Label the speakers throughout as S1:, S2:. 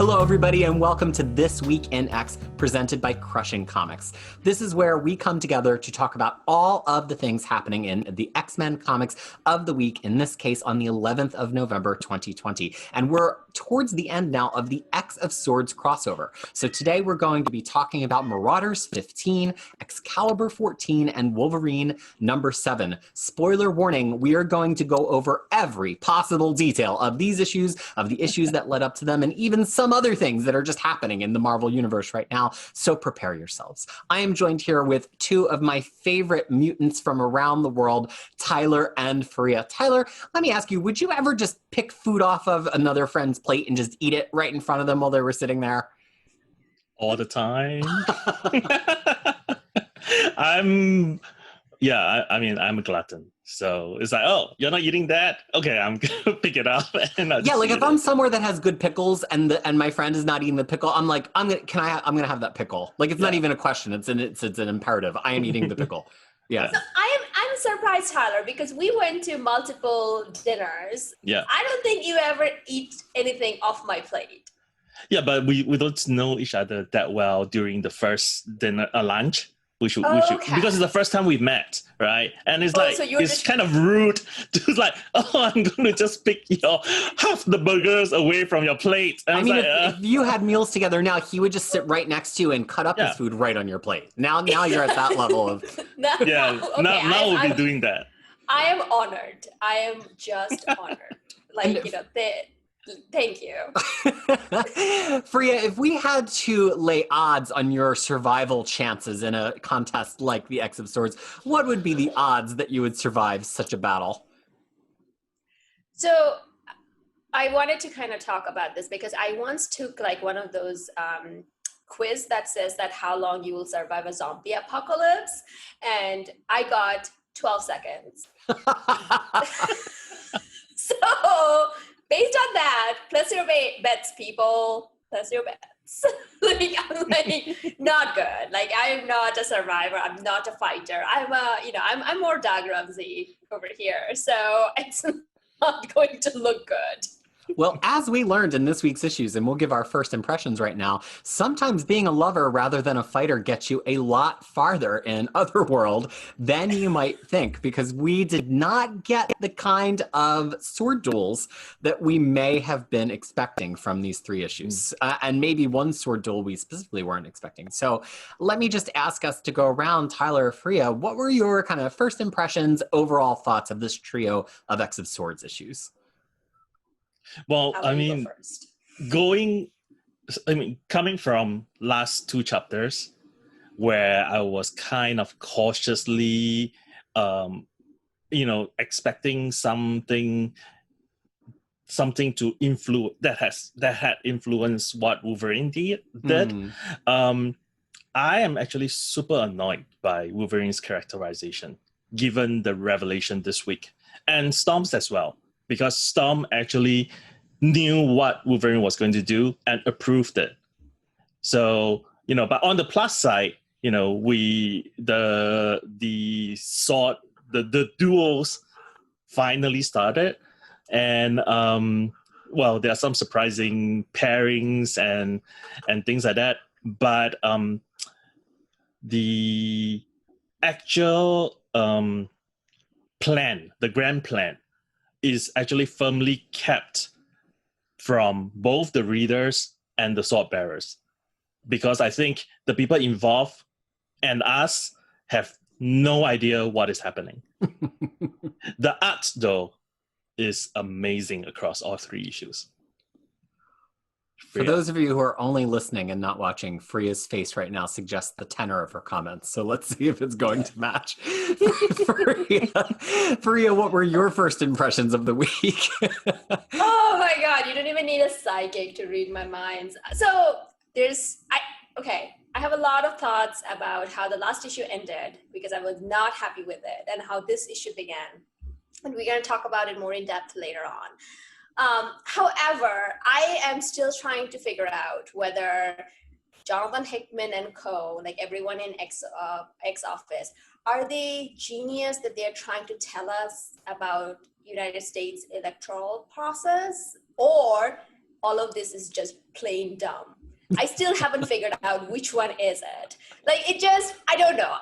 S1: Hello, everybody, and welcome to This Week in X, presented by Crushing Comics. This is where we come together to talk about all of the things happening in the X-Men comics of the week, in this case on the 11th of November, 2020. And we're towards the end now of the X of Swords crossover. So today we're going to be talking about Marauders 15, Excalibur 14, and Wolverine number 7. Spoiler warning, we are going to go over every possible detail of these issues, of the issues that led up to them, and even some other things that are just happening in the Marvel Universe right now, so prepare yourselves. I am joined here with two of my favorite mutants from around the world, Tyler and Fariha. Tyler, let me ask you, would you ever just pick food off of another friend's plate and just eat it right in front of them while they were sitting there?
S2: All the time. I'm a glutton. So it's like, oh, you're not eating that? Okay, I'm gonna pick it up. And
S1: if I'm somewhere that has good pickles and my friend is not eating the pickle, I'm like, I'm gonna have that pickle. Like, it's not even a question. It's an imperative. I am eating the pickle. Yeah.
S3: So I'm surprised, Tyler, because we went to multiple dinners.
S2: Yeah.
S3: I don't think you ever eat anything off my plate.
S2: Yeah, but we don't know each other that well during the first dinner lunch. Because it's the first time we met, right? And it's it's kind of rude to I'm going to just pick half the burgers away from your plate. And
S1: if you had meals together now, he would just sit right next to you and cut up his food right on your plate. Now you're at that level of...
S2: now we'll be doing that.
S3: I am honored. I am just honored. Thank you.
S1: Fariha, if we had to lay odds on your survival chances in a contest like the X of Swords, what would be the odds that you would survive such a battle?
S3: So I wanted to kind of talk about this because I once took one of those quiz that says that how long you will survive a zombie apocalypse, and I got 12 seconds. So based on that, place your bets, people. Place your bets. I'm not good. I'm not a survivor. I'm not a fighter. I'm more Doug Ramsey over here. So it's not going to look good.
S1: Well, as we learned in this week's issues, and we'll give our first impressions right now, sometimes being a lover rather than a fighter gets you a lot farther in Otherworld than you might think, because we did not get the kind of sword duels that we may have been expecting from these three issues. And maybe one sword duel we specifically weren't expecting. So let me just ask us to go around. Tyler, Fariha, what were your kind of first impressions, overall thoughts of this trio of X of Swords issues?
S2: Well, coming from last two chapters where I was kind of cautiously, expecting something to influence that had influenced what Wolverine did. I am actually super annoyed by Wolverine's characterization, given the revelation this week, and Storm's as well. Because Storm actually knew what Wolverine was going to do and approved it. So, but on the plus side, the duels finally started. And, there are some surprising pairings and things like that. But the actual plan, the grand plan, is actually firmly kept from both the readers and the sword bearers, because I think the people involved and us have no idea what is happening. The art, though, is amazing across all three issues.
S1: For those of you who are only listening and not watching, Fariha's face right now suggests the tenor of her comments. So let's see if it's going to match. Fariha, what were your first impressions of the week?
S3: Oh my God, you don't even need a psychic to read my minds. So I have a lot of thoughts about how the last issue ended because I was not happy with it, and how this issue began. And we're going to talk about it more in depth later on. However, I am still trying to figure out whether Jonathan Hickman and co, everyone in X office, are they genius that they're trying to tell us about United States electoral process, or all of this is just plain dumb. I still haven't figured out which one is it. Like, it just, I don't know.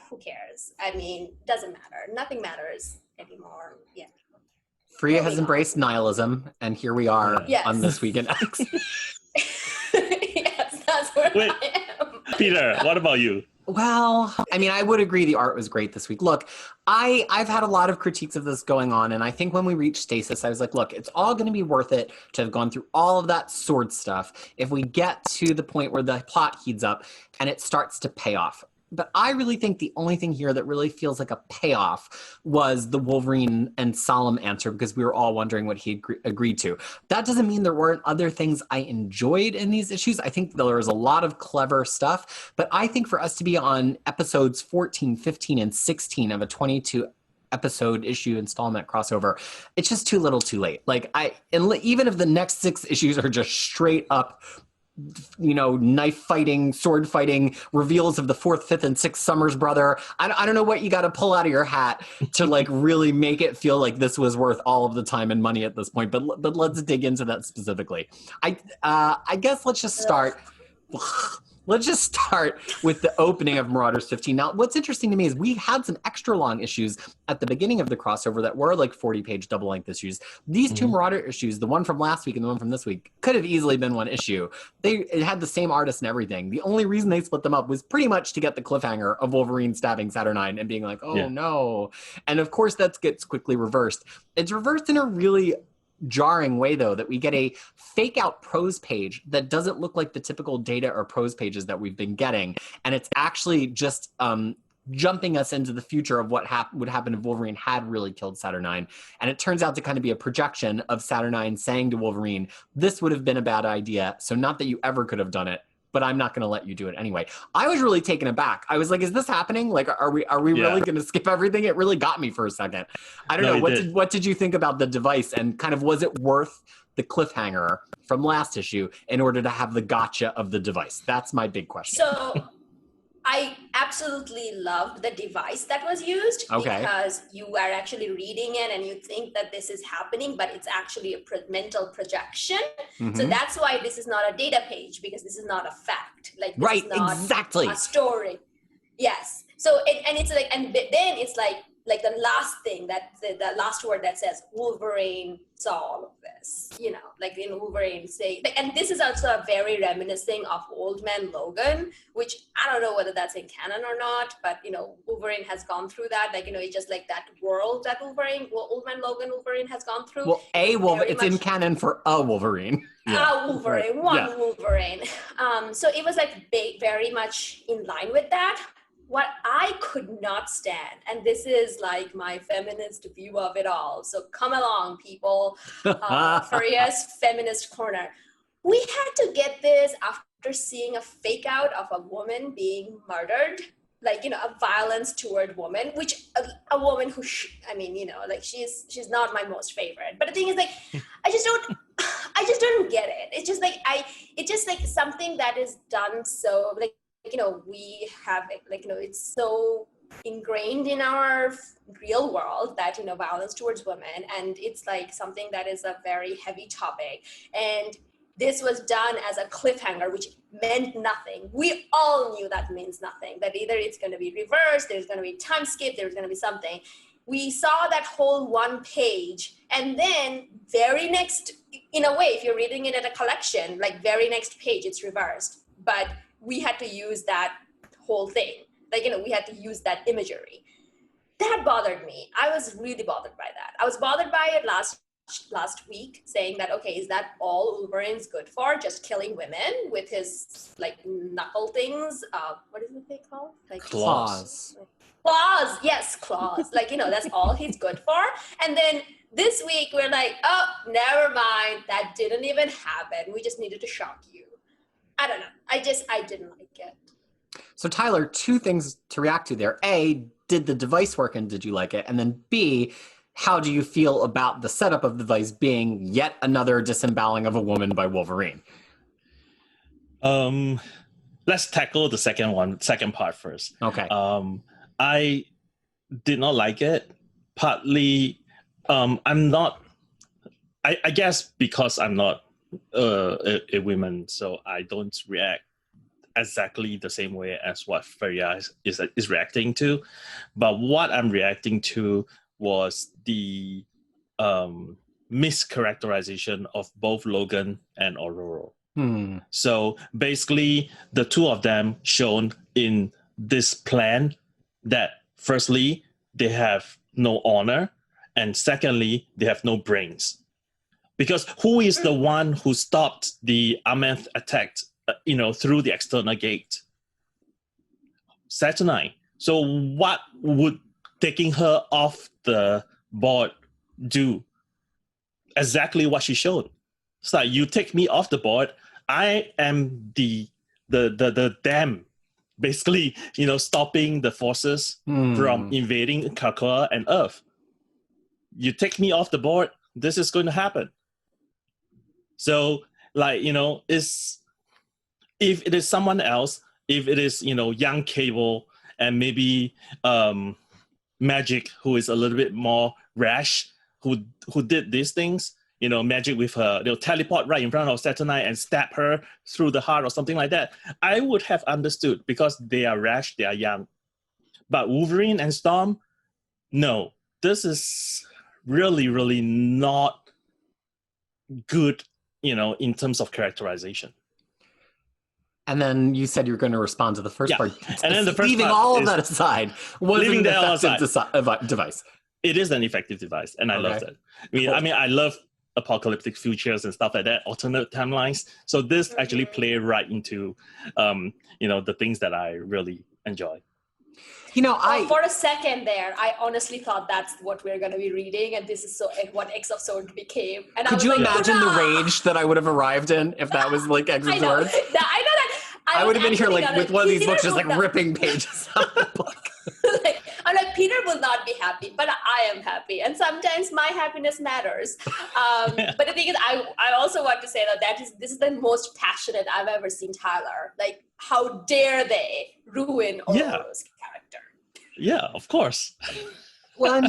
S3: Who cares? I mean, doesn't matter. Nothing matters anymore. Yeah.
S1: Fariha has embraced nihilism, and here we are on This Week in X.
S3: Yes, that's where I am.
S2: Peter, what about you?
S1: Well, I mean, I would agree the art was great this week. Look, I've had a lot of critiques of this going on, and I think when we reached Stasis, I was like, look, it's all going to be worth it to have gone through all of that sword stuff if we get to the point where the plot heats up and it starts to pay off. But I really think the only thing here that really feels like a payoff was the Wolverine and solemn answer, because we were all wondering what he agreed to. That doesn't mean there weren't other things I enjoyed in these issues. I think there was a lot of clever stuff, but I think for us to be on episodes 14, 15, and 16 of a 22 episode issue installment crossover, it's just too little too late. Like, even if the next 6 issues are just straight up, you know, knife fighting, sword fighting, reveals of the 4th, 5th, and 6th Summers brother, I don't know what you got to pull out of your hat to like really make it feel like this was worth all of the time and money at this point. But let's dig into that specifically. I guess let's just start. Let's just start with the opening of Marauders 15. Now, what's interesting to me is we had some extra long issues at the beginning of the crossover that were like 40-page double-length issues. These two Marauder issues, the one from last week and the one from this week, could have easily been one issue. It had the same artist and everything. The only reason they split them up was pretty much to get the cliffhanger of Wolverine stabbing Saturnine and being like, oh no. And of course that gets quickly reversed. It's reversed in a really jarring way, though, that we get a fake out prose page that doesn't look like the typical data or prose pages that we've been getting, and it's actually just jumping us into the future of what would happen if Wolverine had really killed Saturnine. And it turns out to kind of be a projection of Saturnine saying to Wolverine, this would have been a bad idea, so not that you ever could have done it, but I'm not going to let you do it anyway. I was really taken aback. I was like, is this happening? Like, are we really going to skip everything? It really got me for a second. I don't know. What did you think about the device, and kind of was it worth the cliffhanger from last issue in order to have the gotcha of the device? That's my big question.
S3: So I absolutely loved the device that was used, because you are actually reading it and you think that this is happening, but it's actually a mental projection. So that's why this is not a data page, because this is not a fact. Like, this is not
S1: exactly
S3: a story. Yes. So it's like, and then it's like the last thing that the last word that says Wolverine saw all of this, you know, like in Wolverine say, and this is also a very reminiscing of Old Man Logan, which I don't know whether that's in canon or not, but you know, Wolverine has gone through that, like, you know, it's just like that world that Old Man Logan Wolverine has gone through.
S1: Well, it's in canon for a Wolverine.
S3: Wolverine, Wolverine. So it was like very much in line with that. What I could not stand, and this is like my feminist view of it all, so come along, people, Fariha's feminist corner. We had to get this after seeing a fake out of a woman being murdered, like, you know, a violence toward woman, which a woman who, like she's not my most favorite. But the thing is, like, I just don't get it. It's just like something that is done so, like, you know, we have, like, you know, it's so ingrained in our real world that, you know, violence towards women, and it's like something that is a very heavy topic, and this was done as a cliffhanger, which meant nothing. We all knew that means nothing, that either it's going to be reversed, there's going to be time skip, there's going to be something. We saw that whole one page, and then very next, in a way, if you're reading it at a collection, like very next page, it's reversed, but we had to use that whole thing. Like, you know, we had to use that imagery. That bothered me. I was really bothered by that. I was bothered by it last week, saying that, okay, is that all Wolverine's good for? Just killing women with his, like, knuckle things? What is it they call? Like,
S1: claws.
S3: Claws, yes, claws. Like, you know, that's all he's good for. And then this week, we're like, oh, never mind. That didn't even happen. We just needed to shock you. I don't know. I didn't like it.
S1: So Tyler, 2 things to react to there. A, did the device work and did you like it? And then B, how do you feel about the setup of the device being yet another disemboweling of a woman by Wolverine?
S2: Let's tackle the second part first.
S1: Okay.
S2: I did not like it. Partly, I I guess because I'm not a woman, so I don't react exactly the same way as what Fariha is reacting to. But what I'm reacting to was the mischaracterization of both Logan and Aurora. So basically, the two of them shown in this plan that firstly, they have no honor, and secondly, they have no brains. Because who is the one who stopped the Amenth attack, through the external gate? Saturnine. So what would taking her off the board do? Exactly what she showed. It's like, you take me off the board, I am the dam, basically, stopping the forces from invading Krakoa and Earth. You take me off the board, this is going to happen. So, if it is someone else, if it is, young Cable and maybe Magic, who is a little bit more rash, who did these things, Magic with her, they'll teleport right in front of Saturnine and stab her through the heart or something like that, I would have understood because they are rash, they are young. But Wolverine and Storm, no, this is really, really not good, in terms of characterization.
S1: And then you said you were going to respond to the first part.
S2: And then the first
S1: leaving
S2: part
S1: all of that aside, was
S2: leaving
S1: an
S2: that
S1: effective device.
S2: It is an effective device, and I love it. I love apocalyptic futures and stuff like that, alternate timelines. So this actually play right into, the things that I really enjoy.
S3: For a second there, I honestly thought that's what we're going to be reading, and this is what X of Swords became. And
S1: could you imagine the rage that I would have arrived in if that was like X of Swords?
S3: I know that.
S1: I would have been here with one of these books, just ripping pages out of the book.
S3: I'm like, Peter will not be happy, but I am happy, and sometimes my happiness matters. But the thing is, I also want to say that this is the most passionate I've ever seen Tyler. Like, how dare they ruin Aurora's character?
S2: Yeah, of course.
S1: Well, and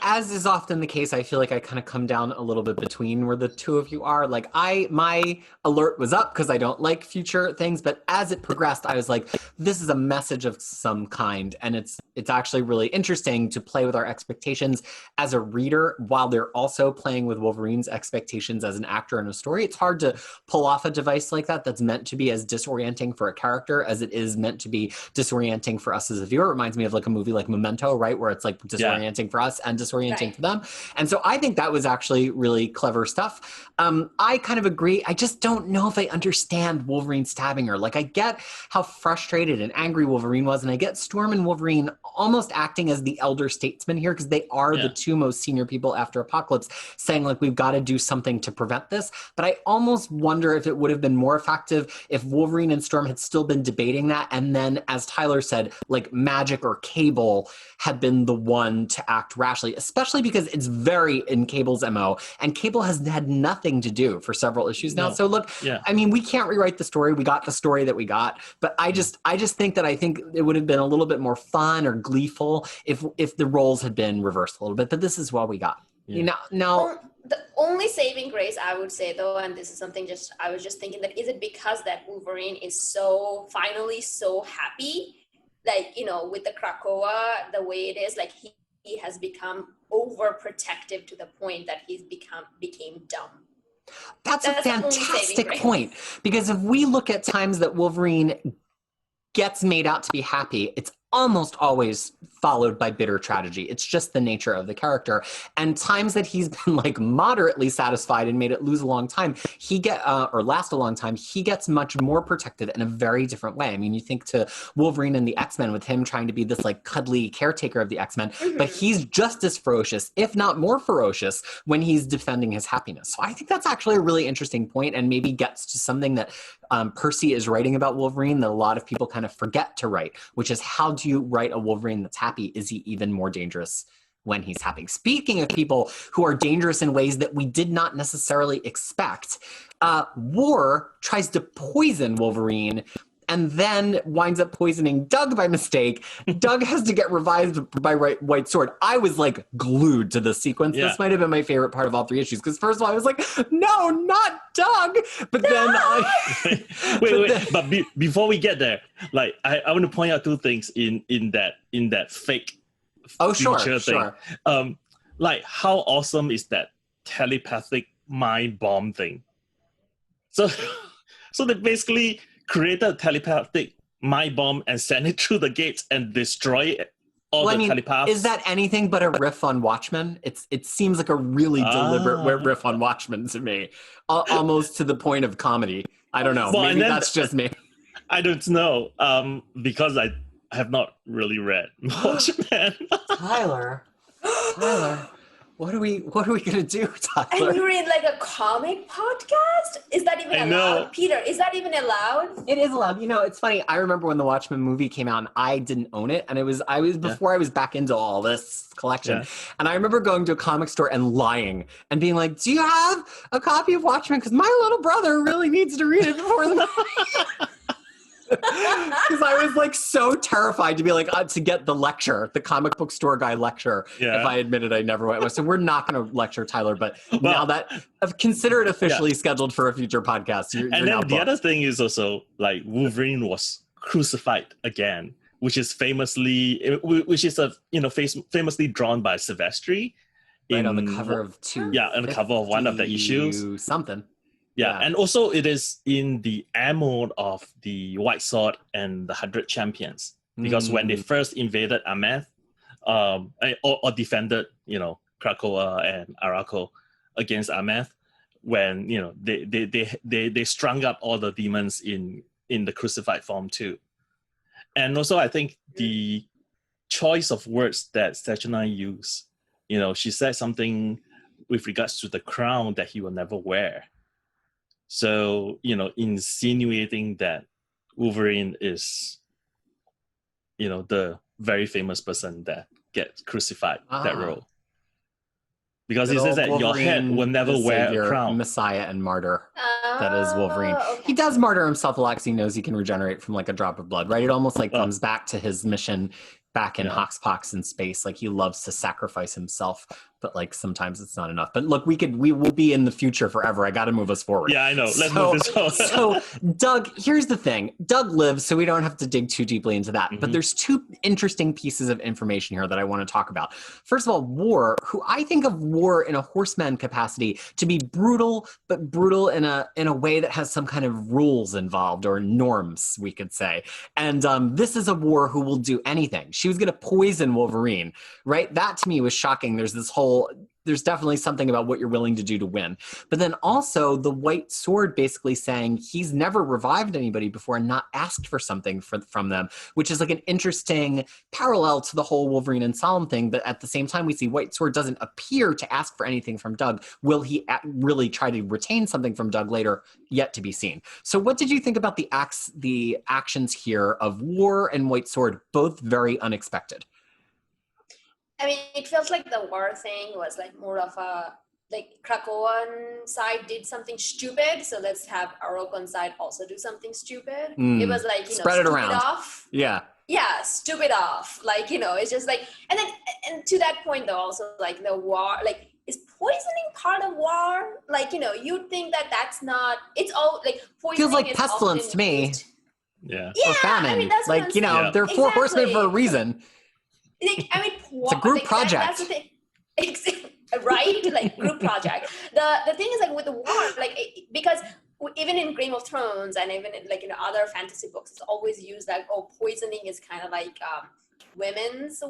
S1: as is often the case, I feel like I kind of come down a little bit between where the two of you are. Like, my alert was up because I don't like future things, but as it progressed, I was like, this is a message of some kind, and it's actually really interesting to play with our expectations as a reader while they're also playing with Wolverine's expectations as an actor in a story. It's hard to pull off a device like that that's meant to be as disorienting for a character as it is meant to be disorienting for us as a viewer. It reminds me of like a movie like Memento, right, where it's like disorienting for us and disorienting for them. And so I think that was actually really clever stuff. I kind of agree. I just don't know if I understand Wolverine stabbing her. Like, I get how frustrated and angry Wolverine was, and I get Storm and Wolverine almost acting as the elder statesmen here because they are the two most senior people after Apocalypse, saying like, we've got to do something to prevent this. But I almost wonder if it would have been more effective if Wolverine and Storm had still been debating that, and then, as Tyler said, like Magic or Cable had been the one to act rashly, especially because it's very in Cable's MO, and Cable has had nothing to do for several issues now. So look, we can't rewrite the story. We got the story that we got, but I just think that it would have been a little bit more fun or gleeful if the roles had been reversed a little bit, but this is what we got. Now
S3: the only saving grace I would say, though, and this is something I was just thinking, that is it because that Wolverine is finally so happy, like, with the Krakoa, the way it is, like he has become overprotective to the point that became dumb.
S1: That's a fantastic point, because if we look at times that Wolverine gets made out to be happy, it's almost always followed by bitter tragedy. It's just the nature of the character. And times that he's been like moderately satisfied and made it lose a long time, or last a long time, he gets much more protected in a very different way. I mean, you think to Wolverine and the X-Men with him trying to be this like cuddly caretaker of the X-Men, but he's just as ferocious, if not more ferocious, when he's defending his happiness. So I think that's actually a really interesting point, and maybe gets to something that Percy is writing about Wolverine that a lot of people kind of forget to write, which is, how do you write a Wolverine that's happy? Is he even more dangerous when he's happy? Speaking of people who are dangerous in ways that we did not necessarily expect, War tries to poison Wolverine and then winds up poisoning Doug by mistake. Doug has to get revived by White Sword. I was like glued to this sequence.
S2: Yeah.
S1: This might have been my favorite part of all 3 issues, because first of all, I was like, no, not Doug. But then
S2: but before we get there, like I want to point out 2 things in that fake feature thing. Like how awesome is that telepathic mind bomb thing? So they basically created a telepathic mind bomb and sent it through the gates and destroy all the telepaths.
S1: Is that anything but a riff on Watchmen? It seems like a really deliberate riff on Watchmen to me, almost to the point of comedy. I don't know. Maybe that's just me.
S2: I don't know, because I have not really read Watchmen.
S1: Tyler, what are we gonna do, Tyler?
S3: And you read like a comic podcast? Is that even allowed? Peter, is that even allowed?
S1: It is allowed. It's funny. I remember when the Watchmen movie came out and I didn't own it. And I was before I was back into all this collection. Yeah. And I remember going to a comic store and lying and being like, do you have a copy of Watchmen? Because my little brother really needs to read it before the movie. Because I was like so terrified to be like to get the lecture, the comic book store guy lecture. Yeah. If I admitted I never went. So we're not going to lecture Tyler, but now that I've considered officially scheduled for a future podcast. You're
S2: and
S1: now
S2: then the other thing is also like Wolverine was crucified again, which is famously drawn by Silvestri.
S1: Right on the cover of 2.
S2: Yeah, on the cover of one of the issues.
S1: Something.
S2: Yeah, and also it is in the ammo of the White Sword and the 100 Champions. Because when they first invaded Amath, or defended, Krakoa and Arakko against Amath, when, they strung up all the demons in the crucified form too. And also I think the choice of words that Sechana used, she said something with regards to the crown that he will never wear. So, insinuating that Wolverine is, the very famous person that gets crucified that role. Because he says that your head will never wear a crown.
S1: Messiah and martyr. That is Wolverine. Okay. He does martyr himself a lot because he knows he can regenerate from like a drop of blood, right? It almost like comes back to his mission back in Hoxpox in space. Like he loves to sacrifice himself, but like sometimes it's not enough. But look, we will be in the future forever. I got to move us forward.
S2: Yeah, I know. Let's move this forward.
S1: So Doug, here's the thing. Doug lives, so we don't have to dig too deeply into that. But there's 2 interesting pieces of information here that I want to talk about. First of all, War, who I think of War in a horseman capacity to be brutal, but brutal in a way that has some kind of rules involved or norms, we could say. And this is a War who will do anything. She was going to poison Wolverine, right? That to me was shocking. There's definitely something about what you're willing to do to win. But then also the White Sword basically saying he's never revived anybody before and not asked for something from them, which is like an interesting parallel to the whole Wolverine and Solemn thing. But at the same time, we see White Sword doesn't appear to ask for anything from Doug. Will he really try to retain something from Doug later? Yet to be seen. So what did you think about the actions here of War and White Sword, both very unexpected?
S3: I mean, it feels like the War thing was like more of a, like Krakoan side did something stupid, so let's have Arakko side also do something stupid. It was like,
S1: spread it around.
S3: Off.
S1: Yeah,
S3: stupid off. Like, it's just like, and to that point though, also like the War, like, is poisoning part of War? Like, you'd think that that's not, it's all like poisoning.
S1: Feels like pestilence to me.
S3: Used.
S2: Yeah.
S1: Or famine.
S3: I mean, that's
S1: like, they're 4 horsemen for a reason.
S3: I mean,
S1: it's a group project.
S3: That's the thing. Right? Like group project. The thing is like with the War, like because even in Game of Thrones and even in, like in other fantasy books, it's always used like, poisoning is kind of like women's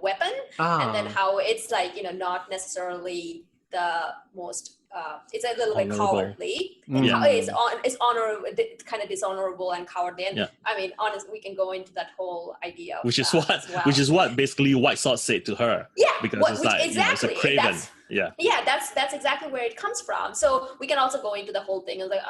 S3: weapon, and then how it's like not necessarily the most it's a little like cowardly. It's honorable, kind of dishonorable and cowardly. And I mean, honestly, we can go into that whole idea of
S2: which is what basically White Sword said to her.
S3: Yeah,
S2: because it's like
S3: exactly.
S2: it's a craven.
S3: That's exactly where it comes from. So we can also go into the whole thing of like,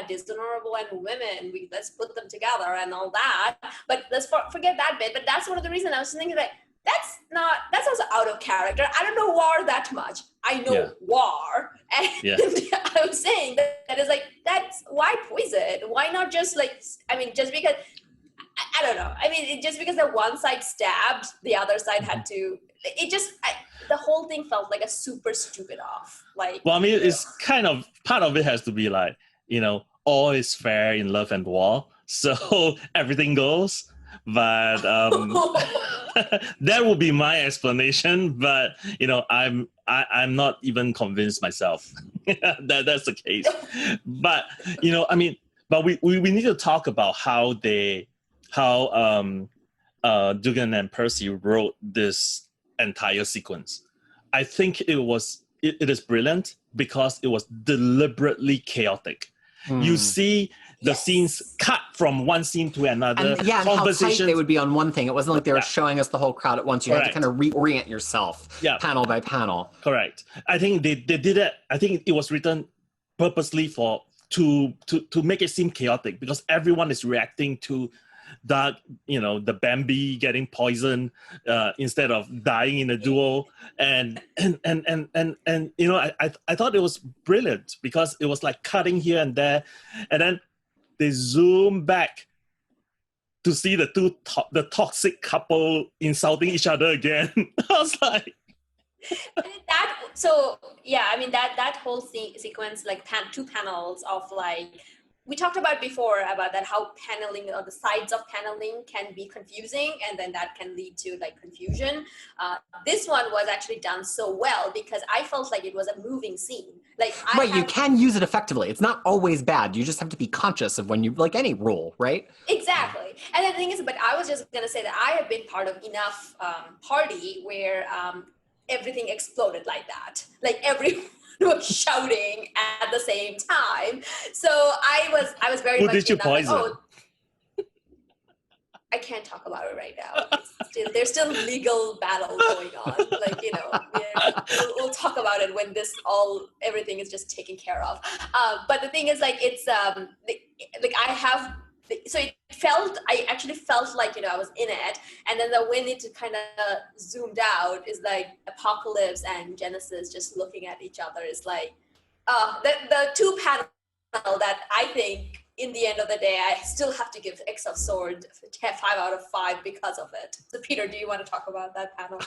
S3: dishonorable and women. Let's put them together and all that. But let's forget that bit. But that's one of the reasons I was thinking like, that's also out of character. I don't know War that much. I know War, And
S2: Yeah.
S3: I'm saying that is like, that's why poison? Why not just like, I mean, just because, I don't know. I mean, just because the one side stabbed, the other side had to, it just, the whole thing felt like a super stupid off. Like,
S2: Well, I mean, it's kind of, part of it has to be like, all is fair in love and war. So everything goes. But that would be my explanation. But, I'm not even convinced myself that that's the case. But, I mean, but we need to talk about how Dugan and Percy wrote this entire sequence. I think it is brilliant because it was deliberately chaotic. You see the scenes cut from one scene to another.
S1: And how tight they would be on one thing. It wasn't like they were showing us the whole crowd at once. You had to kind of reorient yourself panel by panel.
S2: Correct. I think they did it. I think it was written purposely to make it seem chaotic because everyone is reacting to that, the Bambi getting poisoned instead of dying in a duel, and I thought it was brilliant because it was like cutting here and there, and then they zoom back to see the toxic couple insulting each other again. I was like,
S3: that whole sequence, like two panels of like, we talked about before about that, how paneling or the sides of paneling can be confusing, and then that can lead to like confusion. This one was actually done so well because I felt like it was a moving scene. Like
S1: you can use it effectively. It's not always bad. You just have to be conscious of when you, like any rule, right?
S3: Exactly. And the thing is, but I was just gonna say that I have been part of enough party where everything exploded like that. Like everyone was shouting at the same time. So I was very much.
S2: Who did you poison?
S3: Like, I can't talk about it right now. There's still legal battle going on. Like, we'll talk about it when everything is just taken care of. But the thing is, like, it's I actually felt like, I was in it. And then when it kind of zoomed out is like Apocalypse and Genesis just looking at each other is like, the two panel that I think in the end of the day, I still have to give X of Sword 5 out of 5 because of it. So Peter, do you want to talk about that panel?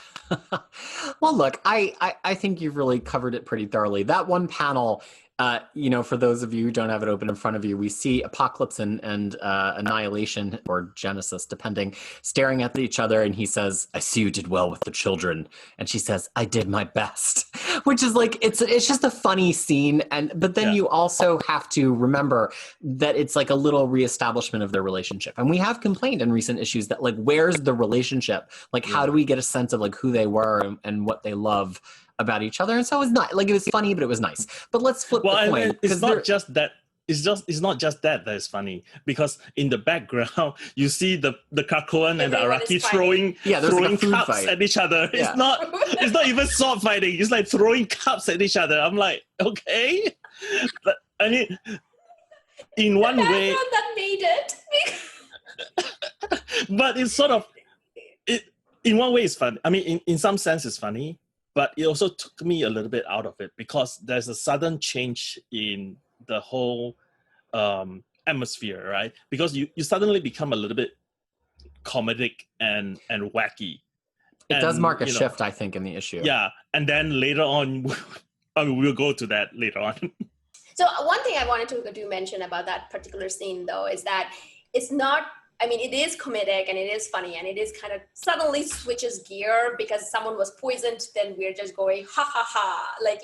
S1: Well, look, I think you've really covered it pretty thoroughly. That one panel, for those of you who don't have it open in front of you, we see Apocalypse and Annihilation, or Genesis, depending, staring at each other, and he says, "I see you did well with the children," and she says, "I did my best," which is like, it's just a funny scene, but then you also have to remember that it's like a little reestablishment of their relationship, and we have complained in recent issues that, like, where's the relationship? Like, how do we get a sense of like who they were and what they love about each other? And so it was not like, it was funny, but it was nice. But let's flip the coin.
S2: It's not just that. It's not just that is funny, because in the background you see the Krakoan and the Araki throwing
S1: like
S2: cups
S1: fight
S2: at each other.
S1: Yeah.
S2: It's not even sword fighting. It's like throwing cups at each other. I'm like, okay, but I mean, in one way,
S3: that made it.
S2: but it's sort of it. In one way, it's fun. I mean, in some sense, it's funny, but it also took me a little bit out of it because there's a sudden change in the whole atmosphere, right? Because you suddenly become a little bit comedic and wacky.
S1: It does mark a shift, I think, in the issue.
S2: Yeah, and then later on, I mean, we'll go to that later on.
S3: So one thing I wanted to do mention about that particular scene, though, is that it's not, I mean, it is comedic and it is funny and it is kind of suddenly switches gear because someone was poisoned, then we're just going, ha, ha, ha, like,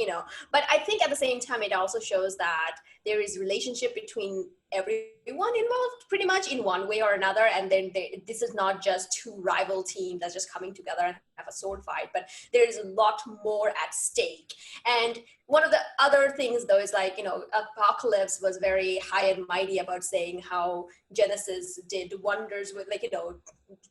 S3: But I think at the same time, it also shows that there is relationship between everyone involved pretty much in one way or another. And then this is not just two rival teams that's just coming together and have a sword fight, but there is a lot more at stake. And one of the other things, though, is like, Apocalypse was very high and mighty about saying how Genesis did wonders with,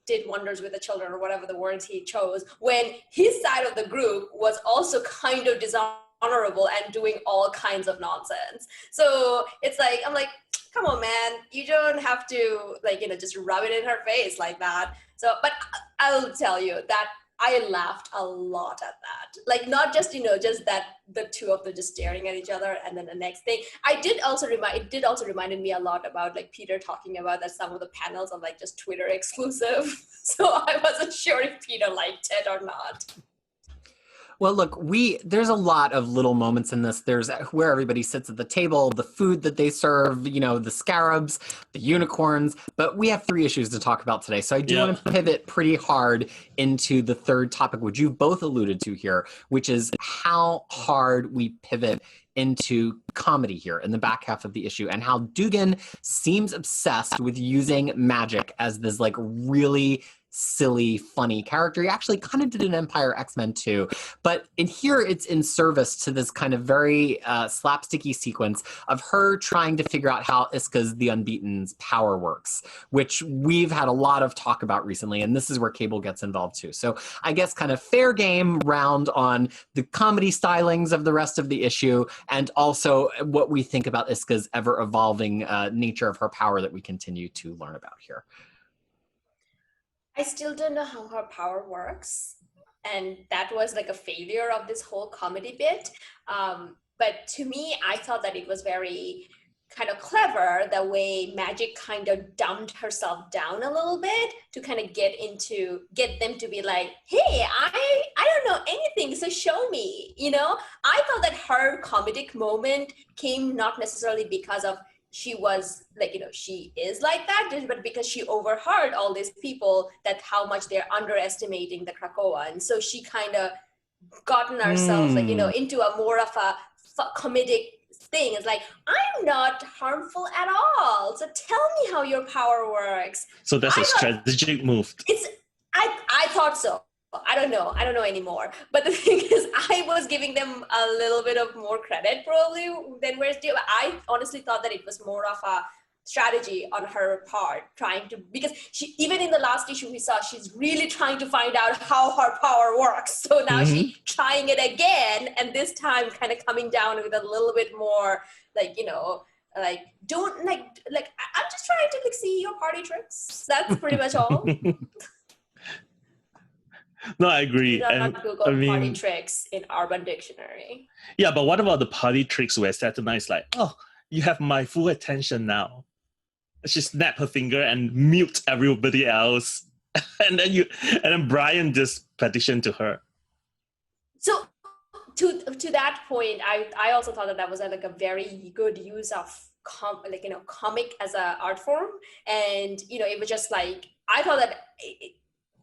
S3: did wonders with the children, or whatever the words he chose, when his side of the group was also kind of dishonorable and doing all kinds of nonsense. So it's like, I'm like, come on, man, you don't have to, just rub it in her face like that. So, but I'll tell you that I laughed a lot at that. Like, not just, just that the two of them just staring at each other, and then the next thing. It did also reminded me a lot about like Peter talking about that some of the panels are like just Twitter exclusive. So I wasn't sure if Peter liked it or not.
S1: Well, look, there's a lot of little moments in this. There's where everybody sits at the table, the food that they serve, the scarabs, the unicorns, but we have 3 issues to talk about today. So I do want to pivot pretty hard into the third topic, which you both alluded to here, which is how hard we pivot into comedy here in the back half of the issue, and how Dugan seems obsessed with using magic as this like really silly, funny character. He actually kind of did in Empire X-Men too. But in here, it's in service to this kind of very slapsticky sequence of her trying to figure out how Iska's the Unbeaten's power works, which we've had a lot of talk about recently, and this is where Cable gets involved too. So I guess kind of fair game round on the comedy stylings of the rest of the issue, and also what we think about Iska's ever-evolving nature of her power that we continue to learn about here.
S3: I still don't know how her power works. And that was like a failure of this whole comedy bit. But to me, I thought that it was very kind of clever the way Magic kind of dumbed herself down a little bit to kind of get them to be like, hey, I don't know anything, so show me, I thought that her comedic moment came not necessarily because of she was like, she is like that, but because she overheard all these people that how much they're underestimating the Krakoa. And so she kind of gotten herself into a more of a comedic thing. It's like, I'm not harmful at all. So tell me how your power works.
S2: So that's a strategic move.
S3: I thought so. I don't know anymore. But the thing is, I was giving them a little bit of more credit probably than where's due. I honestly thought that it was more of a strategy on her part, because she, even in the last issue we saw, she's really trying to find out how her power works. So now she's trying it again, and this time kind of coming down with a little bit more don't I'm just trying to see your party tricks. That's pretty much all.
S2: No, I agree.
S3: Not Google party tricks in Urban Dictionary.
S2: Yeah, but what about the party tricks where Saturna is like, oh, you have my full attention now. She snapped her finger and mute everybody else. and then Brian just petitioned to her. So
S3: to that point, I also thought that was like a very good use of comic as a art form. And it was just like, I thought that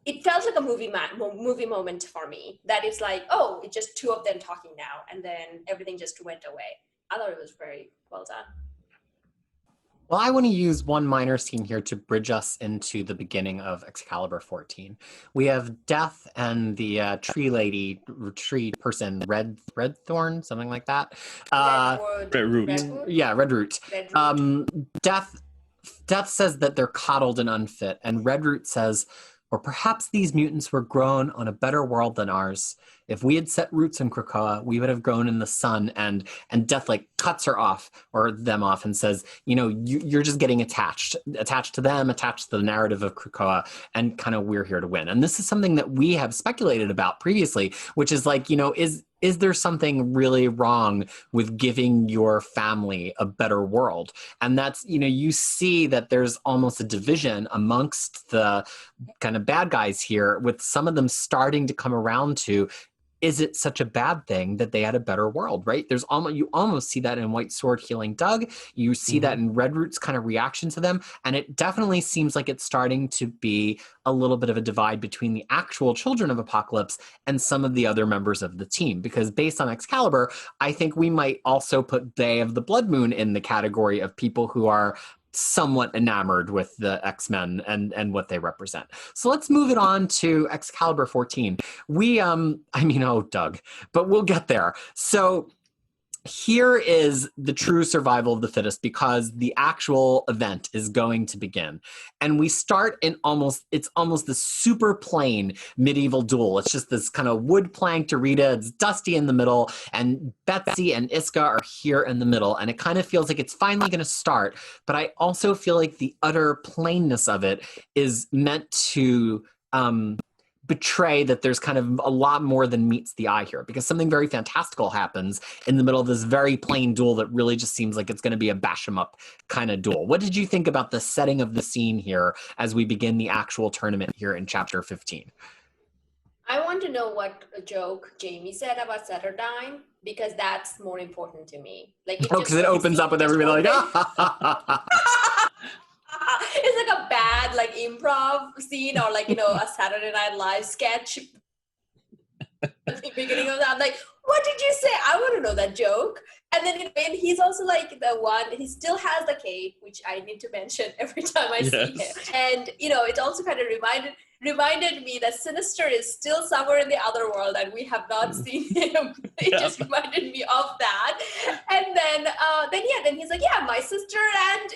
S3: it felt like a movie moment for me, that it's like, oh, it's just 2 of them talking now, and then everything just went away. I thought it was very well done.
S1: Well, I want to use one minor scene here to bridge us into the beginning of Excalibur 14. We have Death and the tree person, Redthorn, something like that.
S2: Redroot.
S1: Yeah, Redroot. Death says that they're coddled and unfit, and Redroot says, or perhaps these mutants were grown on a better world than ours. If we had set roots in Krakoa, we would have grown in the sun. And Death cuts her off, or them off, and says, you're just getting attached to them, attached to the narrative of Krakoa, and kind of we're here to win. And this is something that we have speculated about previously, which is like, is there something really wrong with giving your family a better world? And that's, you see that there's almost a division amongst the kind of bad guys here, with some of them starting to come around to, is it such a bad thing that they had a better world, right? You almost see that in White Sword healing Doug. You see that in Redroot's kind of reaction to them. And it definitely seems like it's starting to be a little bit of a divide between the actual children of Apocalypse and some of the other members of the team. Because based on Excalibur, I think we might also put They of the Blood Moon in the category of people who are somewhat enamored with the X-Men and what they represent. So let's move it on to Excalibur 14. Doug, but we'll get there. So here is the true survival of the fittest, because the actual event is going to begin. And we start in almost the super plain medieval duel. It's just this kind of wood planked arena. It's dusty in the middle, and Betsy and Iska are here in the middle. And it kind of feels like it's finally going to start. But I also feel like the utter plainness of it is meant to betray that there's kind of a lot more than meets the eye here, because something very fantastical happens in the middle of this very plain duel that really just seems like it's going to be a bash 'em up kind of duel. What did you think about the setting of the scene here as we begin the actual tournament here in chapter 15?
S3: I want to know what a joke Jamie said about Saturdine, because that's more important to me. Like,
S1: Because it opens up with everybody like, ah.
S3: It's like a bad like improv scene, or like, a Saturday Night Live sketch at the beginning of that. I'm like, what did you say? I want to know that joke. And then and he's also like the one, he still has the cape, which I need to mention every time I see him. And it also kind of reminded me that Sinister is still somewhere in the other world and we have not seen him. It just reminded me of that. And then he's like, yeah, my sister and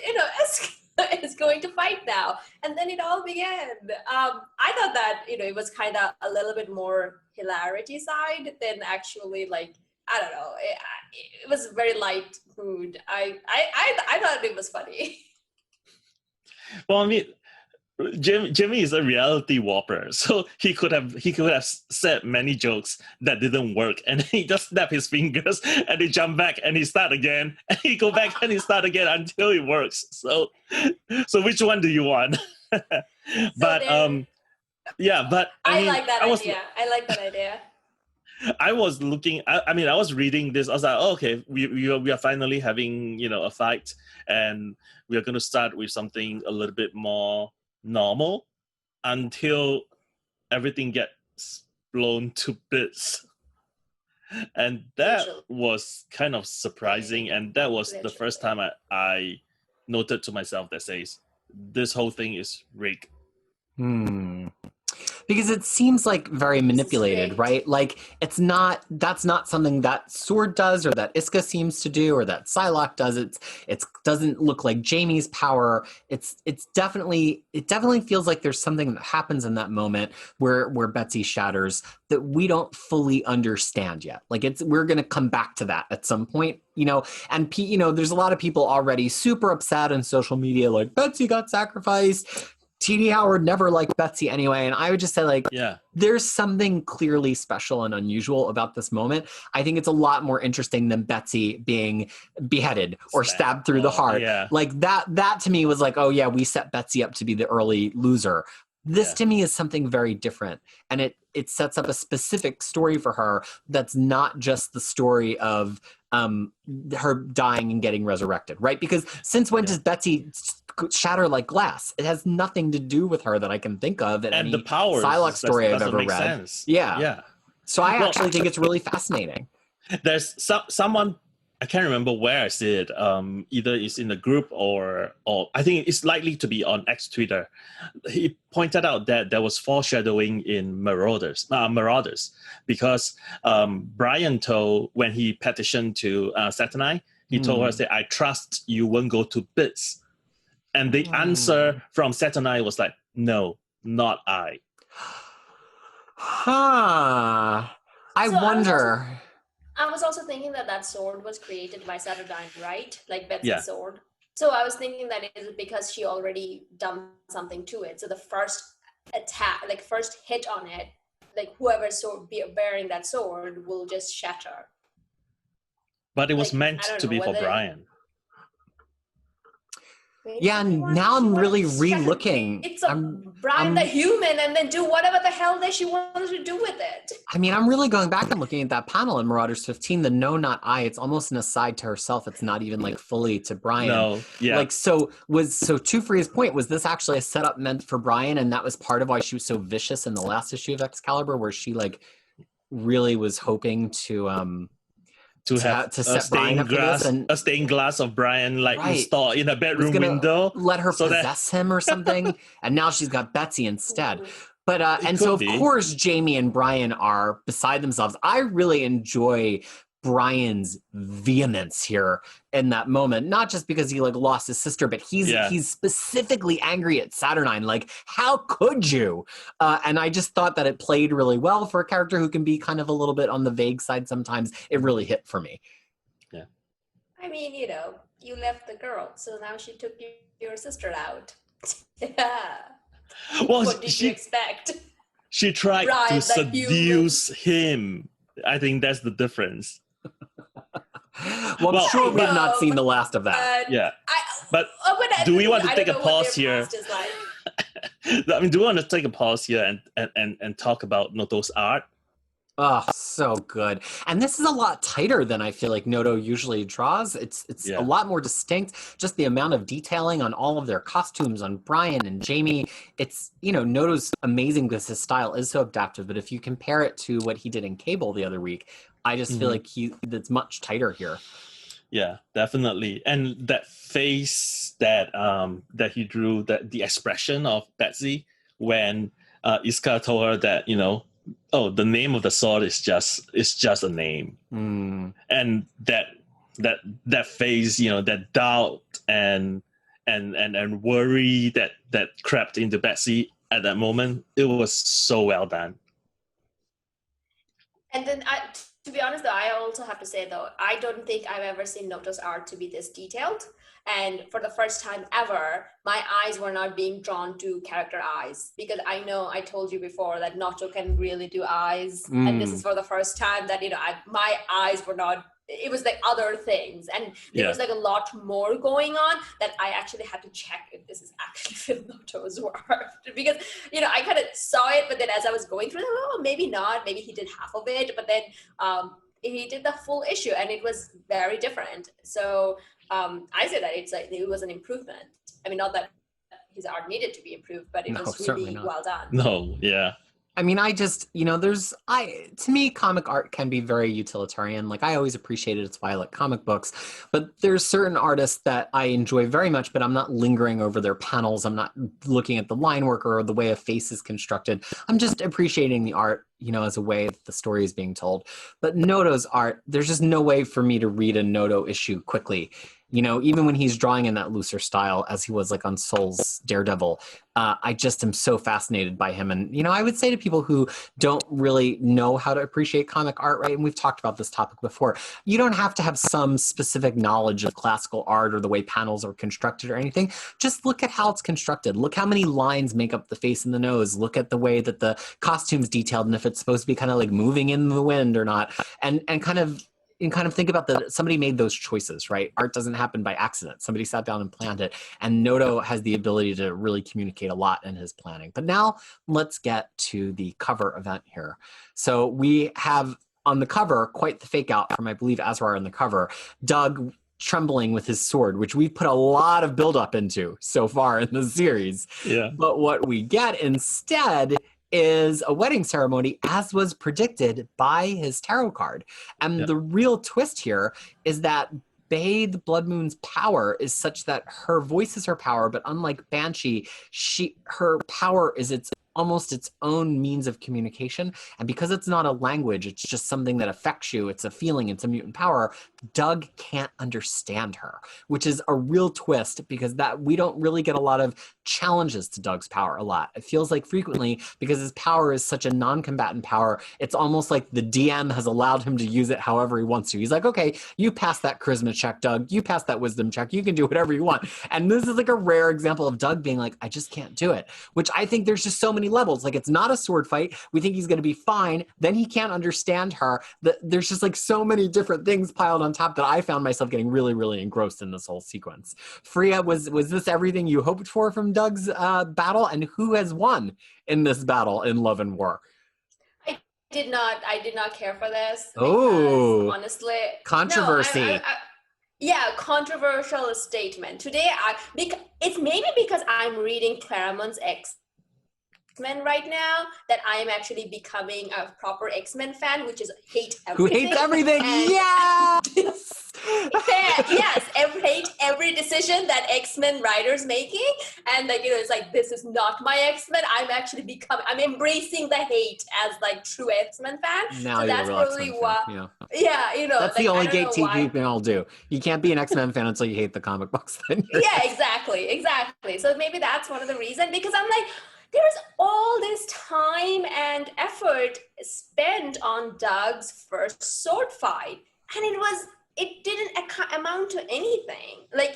S3: is going to fight now. And then it all began. I thought that it was kind of a little bit more hilarity side than actually, like, I don't know. It was a very light mood. I thought it was funny.
S2: Well, I mean, Jimmy is a reality warper, so he could have said many jokes that didn't work, and he just snap his fingers and he jump back and he start again, and he go back and he start again until it works. So which one do you want? But I
S3: like that idea. I like that idea.
S2: I was looking. I was reading this. I was like, oh, okay, we are finally having a fight, and we are going to start with something a little bit more normal until everything gets blown to bits, and that was kind of surprising. And that was the first time I noted to myself that says this whole thing is rigged.
S1: Because it seems like very manipulated, right? Like that's not something that Sword does or that Iska seems to do or that Psylocke does. It doesn't look like Jamie's power. It definitely feels like there's something that happens in that moment where Betsy shatters that we don't fully understand yet. Like we're going to come back to that at some point, and there's a lot of people already super upset on social media, like Betsy got sacrificed. T.D. Howard never liked Betsy anyway, and I would just say, there's something clearly special and unusual about this moment. I think it's a lot more interesting than Betsy being beheaded or stabbed through the heart. Yeah. Like that to me was like, oh yeah, we set Betsy up to be the early loser. This to me is something very different, and it sets up a specific story for her that's not just the story of her dying and getting resurrected, right? Because since when does Betsy shatter like glass? It has nothing to do with her that I can think of in any Psylocke story I've ever read.
S2: Sense.
S1: Yeah. So I actually think it's really fascinating.
S2: There's someone, I can't remember where I see it. Either it's in the group or I think it's likely to be on X Twitter. He pointed out that there was foreshadowing in Marauders, because Brian told, when he petitioned to Saturnine, he told her, I trust you won't go to bits. And the answer from Saturnine was like, no, not I.
S1: I wonder.
S3: I was also thinking that sword was created by Saturnine, right? Like Betsy's sword. So I was thinking that it is because she already done something to it. So the first attack, like first hit on it, like whoever's bearing that sword will just shatter.
S2: But it was meant to be for Brian.
S1: Yeah, now I'm really re-looking.
S3: It's Brian the human, and then do whatever the hell that she wanted to do with it.
S1: I mean, I'm really going back and looking at that panel in Marauders 15, the no, not I. It's almost an aside to herself. It's not even like fully to Brian.
S2: No, yeah.
S1: Like, so to Fariha's point, was this actually a setup meant for Brian, and that was part of why she was so vicious in the last issue of Excalibur, where she like really was hoping to set Brian up for this, and
S2: a stained glass of Brian installed in a bedroom window.
S1: Let her possess him or something, and now she's got Betsy instead. But of course Jamie and Brian are beside themselves. I really enjoy Brian's vehemence here in that moment, not just because he lost his sister, but he's specifically angry at Saturnine. Like, how could you? And I just thought that it played really well for a character who can be kind of a little bit on the vague side sometimes. It really hit for me.
S2: Yeah.
S3: I mean, you left the girl, so now she took your sister out. Yeah.
S2: Well,
S3: what did you expect?
S2: She tried
S3: Right,
S2: to
S3: like
S2: seduce him. I think that's the difference.
S1: Well, I'm sure we've
S3: know,
S1: not seen the last of that.
S3: but
S2: Yeah.
S3: I,
S2: But
S3: but
S2: do we want to
S3: I
S2: take a
S3: don't know what
S2: pause
S3: their
S2: here?
S3: past is like.
S2: I mean, do we want to take a pause here and talk about Noto's art?
S1: Oh, so good. And this is a lot tighter than I feel like Noto usually draws. It's
S2: Yeah.
S1: a lot more distinct. Just the amount of detailing on all of their costumes, on Brian and Jamie. It's, Noto's amazing because his style is so adaptive. But if you compare it to what he did in Cable the other week, I just feel like it's much tighter here.
S2: Yeah, definitely. And that face that that he drew, that the expression of Betsy when Iska told her that, the name of the sword is just a name. And that face, that doubt and worry that crept into Betsy at that moment, it was so well done.
S3: And then, to be honest, though, I also have to say, though, I don't think I've ever seen Noto's art to be this detailed. And for the first time ever, my eyes were not being drawn to character eyes, because I know I told you before that Noto can really do eyes. And this is for the first time that, my eyes were not, it was like other things. And there was like a lot more going on that I actually had to check if this is actually Phil Noto's work. Because, I kind of saw it, but then as I was going through it, maybe not, maybe he did half of it, but then he did the full issue and it was very different. So I say that it was an improvement. I mean, not that his art needed to be improved, but it was really well done.
S2: No, yeah.
S1: I mean, I just, to me, comic art can be very utilitarian. Like, I always appreciated it's why I like comic books, but there's certain artists that I enjoy very much, but I'm not lingering over their panels. I'm not looking at the line work or the way a face is constructed. I'm just appreciating the art, as a way that the story is being told. But Noto's art, there's just no way for me to read a Noto issue quickly. Even when he's drawing in that looser style, as he was like on Soul's Daredevil, I just am so fascinated by him. And, I would say to people who don't really know how to appreciate comic art, right? And we've talked about this topic before. You don't have to have some specific knowledge of classical art or the way panels are constructed or anything. Just look at how it's constructed. Look how many lines make up the face and the nose. Look at the way that the costume's detailed and if it's supposed to be kind of like moving in the wind or not. And kind of think about that somebody made those choices, right? Art doesn't happen by accident. Somebody sat down and planned it. And Noto has the ability to really communicate a lot in his planning. But now let's get to the cover event here. So we have on the cover, quite the fake out from, I believe, Azrar on the cover, Doug trembling with his sword, which we've put a lot of buildup into so far in the series.
S2: Yeah.
S1: But what we get instead is a wedding ceremony, as was predicted by his tarot card. And the real twist here is that Bae, the Blood Moon's power is such that her voice is her power, but unlike Banshee, her power is almost its own means of communication. And because it's not a language, it's just something that affects you. It's a feeling, it's a mutant power. Doug can't understand her, which is a real twist because that we don't really get a lot of challenges to Doug's power a lot. It feels like frequently, because his power is such a non-combatant power, it's almost like the DM has allowed him to use it however he wants to. He's like, okay, you pass that charisma check, Doug. You pass that wisdom check. You can do whatever you want. And this is like a rare example of Doug being like, I just can't do it, which I think there's just so many levels. Like, it's not a sword fight. We think he's going to be fine. Then he can't understand her. There's just like so many different things piled on top that I found myself getting really, really engrossed in this whole sequence. Fariha, was this everything you hoped for from Doug's battle? And who has won in this battle in Love and War?
S3: I did not care for this.
S1: Oh,
S3: honestly,
S1: controversy.
S3: Yeah, controversial statement. Today, it's maybe because I'm reading Claremont's X-Men right now that I am actually becoming a proper X-Men fan, which is hate everything.
S1: Who hates everything? Yes!
S3: Yes, hate every decision that X-Men writers making, and it's like, this is not my X-Men. I'm embracing the hate as like true X-Men fan.
S1: Now
S3: so that's probably why. Yeah,
S1: that's the only gatekeeping I'll do. You can't be an X-Men fan until you hate the comic books.
S3: Yeah, exactly. So maybe that's one of the reasons, because I'm like, there's all this time and effort spent on Doug's first sword fight, and it didn't amount to anything. Like,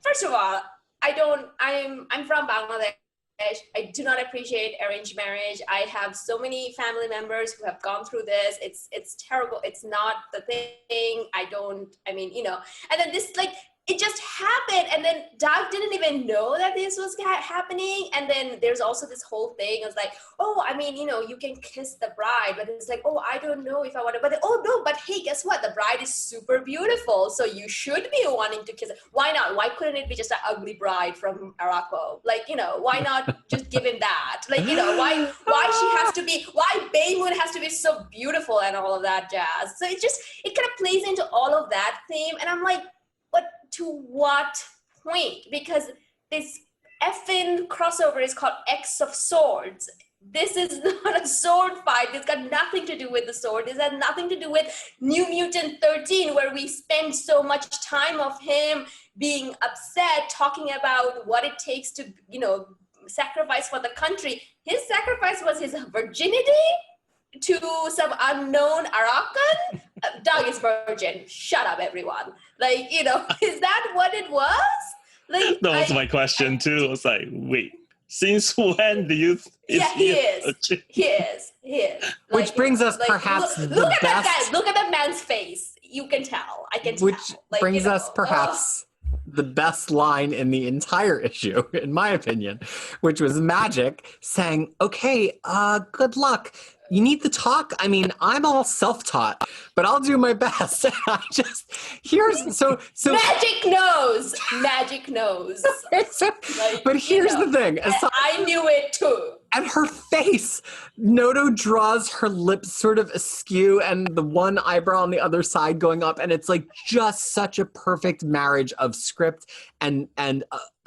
S3: first of all, I'm from Bangladesh, I do not appreciate arranged marriage. I have so many family members who have gone through this. It's terrible. It's not the thing. And then this, like, it just happened, and then Doug didn't even know that this was happening. And then there's also this whole thing. It's like, oh, you can kiss the bride, but it's like, oh, I don't know if I want to. But oh no, but hey, guess what? The bride is super beautiful, so you should be wanting to kiss. Why not? Why couldn't it be just an ugly bride from Morocco? Like, why not just give him that? Like, why Baymoon has to be so beautiful and all of that jazz? So it kind of plays into all of that theme, and I'm like, but to what point? Because this effing crossover is called X of Swords. This is not a sword fight. It's got nothing to do with the sword. This has nothing to do with New Mutant 13, where we spend so much time of him being upset, talking about what it takes to, sacrifice for the country. His sacrifice was his virginity to some unknown Arakan. Doug is virgin. Shut up, everyone. Like, is that what it was? Like,
S2: that was my question too. I was like, wait, since when do you?
S3: He is.
S1: Which
S3: Like,
S1: brings us
S3: like,
S1: perhaps
S3: look at that guy. Look at that man's face. You can tell. I can tell.
S1: Which brings us perhaps the best line in the entire issue, in my opinion, which was Magic saying, okay, good luck. You need the talk? I mean, I'm all self-taught, but I'll do my best. So
S3: Magic knows.
S1: But here's the thing.
S3: I knew it too.
S1: And her face, Noto draws her lips sort of askew and the one eyebrow on the other side going up. And it's like just such a perfect marriage of script and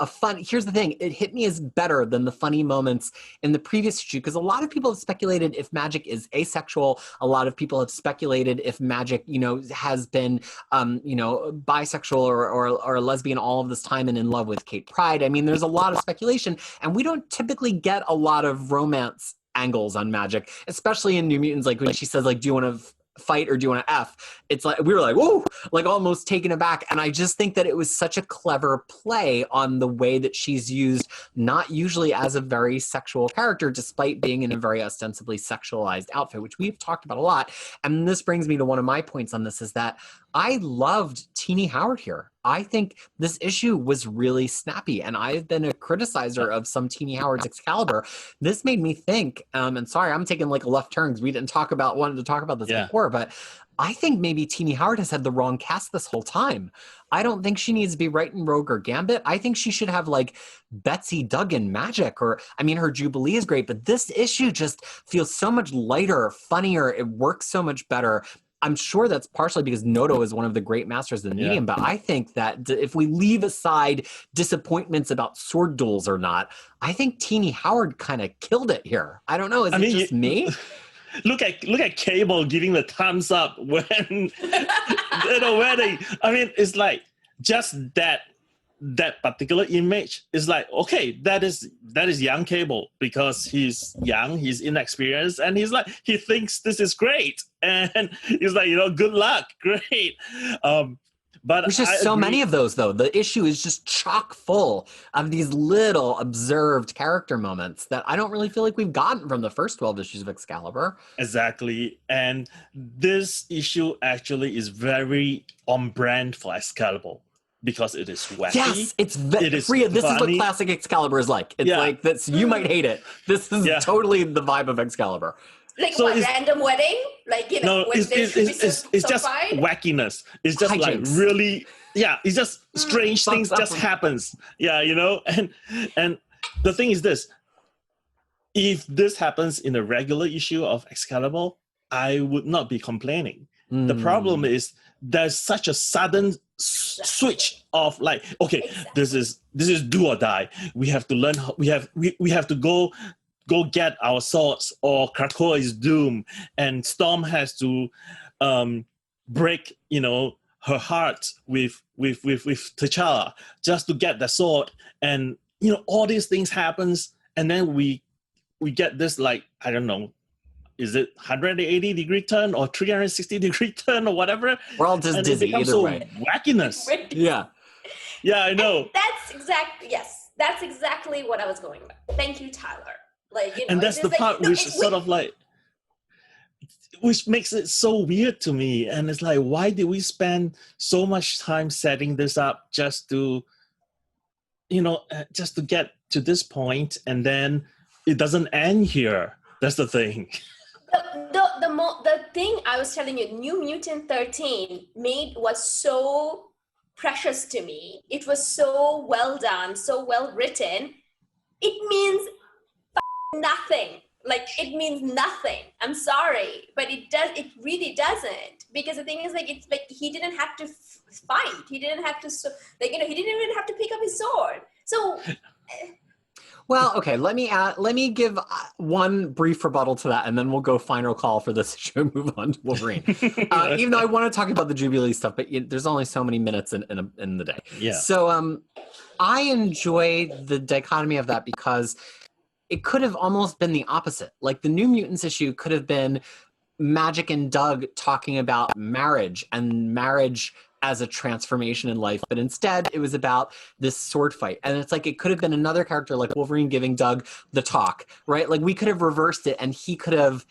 S1: a fun. Here's the thing. It hit me as better than the funny moments in the previous issue, because a lot of people have speculated if Magic is asexual. A lot of people have speculated if Magic, has been, bisexual or lesbian all of this time and in love with Kate Pride. I mean, there's a lot of speculation, and we don't typically get a lot of romance angles on Magic, especially in New Mutants. Like when she says, like, do you want to fight or do you want to F? It's like, we were like, whoa, like almost taken aback. And I just think that it was such a clever play on the way that she's used, not usually as a very sexual character, despite being in a very ostensibly sexualized outfit, which we've talked about a lot. And this brings me to one of my points on this, is that I loved Teenie Howard here. I think this issue was really snappy, and I've been a criticizer of some Teenie Howard's Excalibur. This made me think, and sorry, I'm taking like a left turn because we wanted to talk about this before, but I think maybe Teenie Howard has had the wrong cast this whole time. I don't think she needs to be writing Rogue or Gambit. I think she should have like Betsy Duggan Magic, or, I mean, her Jubilee is great, but this issue just feels so much lighter, funnier. It works so much better. I'm sure that's partially because Noto is one of the great masters of the medium, but I think that if we leave aside disappointments about sword duels or not, I think Teenie Howard kind of killed it here. I don't know. Is it just me?
S2: Look at Cable giving the thumbs up when at a wedding. I mean, it's like just that particular image is like, okay, that is young Cable, because he's young, he's inexperienced, and he thinks this is great, and he's like, good luck, great. But
S1: there's just so many of those, though. The issue is just chock full of these little observed character moments that I don't really feel like we've gotten from the first 12 issues of Excalibur.
S2: Exactly. And this issue actually is very on brand for Excalibur, because it is wacky.
S1: Yes, Fariha, this is what classic Excalibur is like. It's like this. You might hate it. This is totally the vibe of Excalibur.
S3: Like, so what, random wedding? Like,
S2: no, it's just wackiness. It's just hijinks. Like really, it's just strange things just happens. And the thing is this: if this happens in a regular issue of Excalibur, I would not be complaining. The problem is there's such a sudden switch of like, okay, this is do or die. We have to learn. We have to go get our swords, or Krakoa is doomed, and Storm has to break, her heart with T'Challa just to get the sword, and all these things happens, and then we get this, like, I don't know, is it 180-degree turn or 360-degree turn or whatever?
S1: We're all just dizzy either way.
S2: Wackiness.
S1: Yeah,
S2: I know.
S3: And that's exactly, yes. that's exactly what I was going with. Thank you, Tyler. Like,
S2: And that's the part which sort of like, which makes it so weird to me. And it's like, why did we spend so much time setting this up just to, just to get to this point, and then it doesn't end here? That's the thing.
S3: The thing I was telling you, New Mutant 13 was so precious to me. It was so well done, so well written. It means nothing. Like, it means nothing. I'm sorry, but it really doesn't. Because the thing is, like, it's like he didn't have to fight. He didn't have to, he didn't even have to pick up his sword. So.
S1: Well, okay, let me give one brief rebuttal to that, and then we'll go final call for this issue and move on to Wolverine. Even though I want to talk about the Jubilee stuff, but there's only so many minutes in the day.
S2: Yeah.
S1: So I enjoy the dichotomy of that because it could have almost been the opposite. Like, the New Mutants issue could have been Magic and Doug talking about marriage and marriage as a transformation in life, but instead it was about this sword fight. And it's like, it could have been another character like Wolverine giving Doug the talk, right? Like, we could have reversed it, and he could have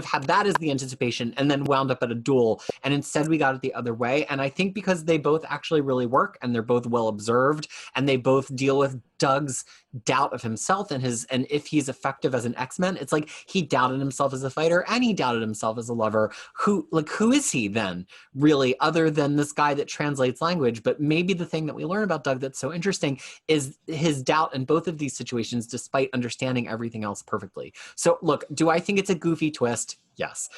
S1: had that as the anticipation and then wound up at a duel. And instead we got it the other way. And I think because they both actually really work, and they're both well observed, and they both deal with Doug's doubt of himself and if he's effective as an X-Men. It's like, he doubted himself as a fighter, and he doubted himself as a lover. Who is he then, really, other than this guy that translates language? But maybe the thing that we learn about Doug that's so interesting is his doubt in both of these situations, despite understanding everything else perfectly. So look, do I think it's a goofy twist? Yes.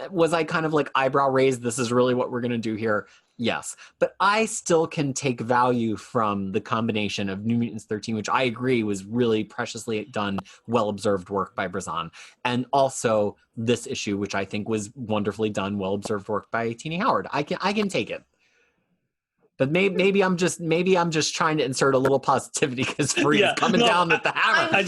S1: Was I kind of like eyebrow raised, this is really what we're going to do here? Yes. But I still can take value from the combination of New Mutants 13, which I agree was really preciously done, well-observed work by Brazan, and also this issue, which I think was wonderfully done, well-observed work by Tini Howard. I can take it. But maybe I'm just trying to insert a little positivity because Fariha's coming down with the hammer.
S2: I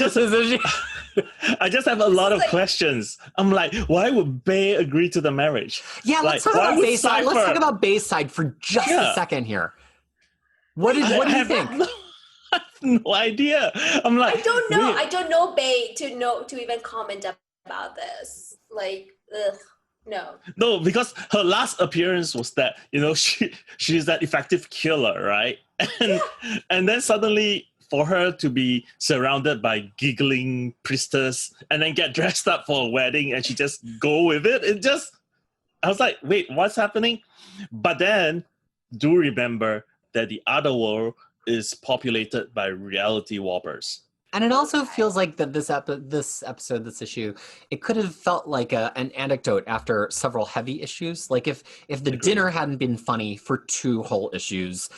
S2: just have a lot of questions. I'm like, why would Bay agree to the marriage?
S1: Yeah, let's talk about Bayside. Let's talk about Bayside for just a second here. What do you think?
S2: I have no idea. I'm like,
S3: I don't know. I don't know Bay to even comment about this. Like, ugh. No,
S2: because her last appearance was that, she's that effective killer, right? And then suddenly for her to be surrounded by giggling priestess and then get dressed up for a wedding and she just go with it, I was like, wait, what's happening? But then do remember that the other world is populated by reality warpers.
S1: And it also feels like that this issue, it could have felt like an anecdote after several heavy issues. Like, if the dinner hadn't been funny for 2 whole issues,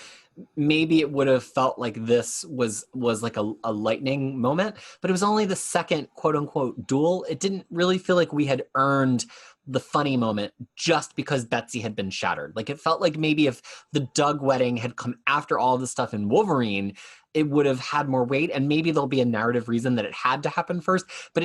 S1: maybe it would have felt like this was like a lightning moment. But it was only the second quote unquote duel. It didn't really feel like we had earned the funny moment just because Betsy had been shattered. Like, it felt like maybe if the Doug wedding had come after all the stuff in Wolverine, it would have had more weight, and maybe there'll be a narrative reason that it had to happen first. But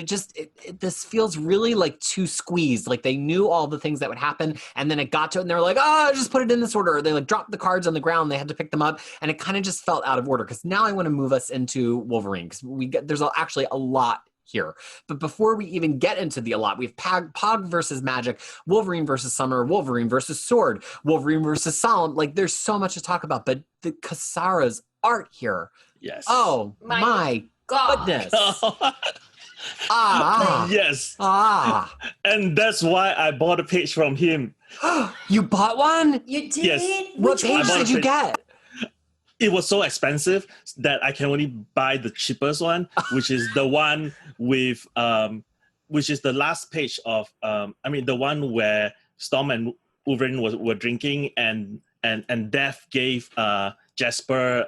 S1: this feels really like too squeezed. Like, they knew all the things that would happen, and then it got to it, and they were like, oh, just put it in this order. Or they like dropped the cards on the ground. They had to pick them up, and it kind of just felt out of order. Because now I want to move us into Wolverine, because there's actually a lot here. But before we even get into the a lot, we have Pog versus Magic, Wolverine versus Summer, Wolverine versus Sword, Wolverine versus Solemn. Like, there's so much to talk about. But the Kasara's art here.
S2: Yes.
S1: Oh my
S3: God.
S1: goodness.
S2: Yes. And that's why I bought a page from him.
S1: You bought one?
S3: You did?
S2: Yes.
S1: What page did you get?
S2: It was so expensive that I can only buy the cheapest one, which is the one with which is the last page of the one where Storm and Wolverine were drinking and Death gave Jasper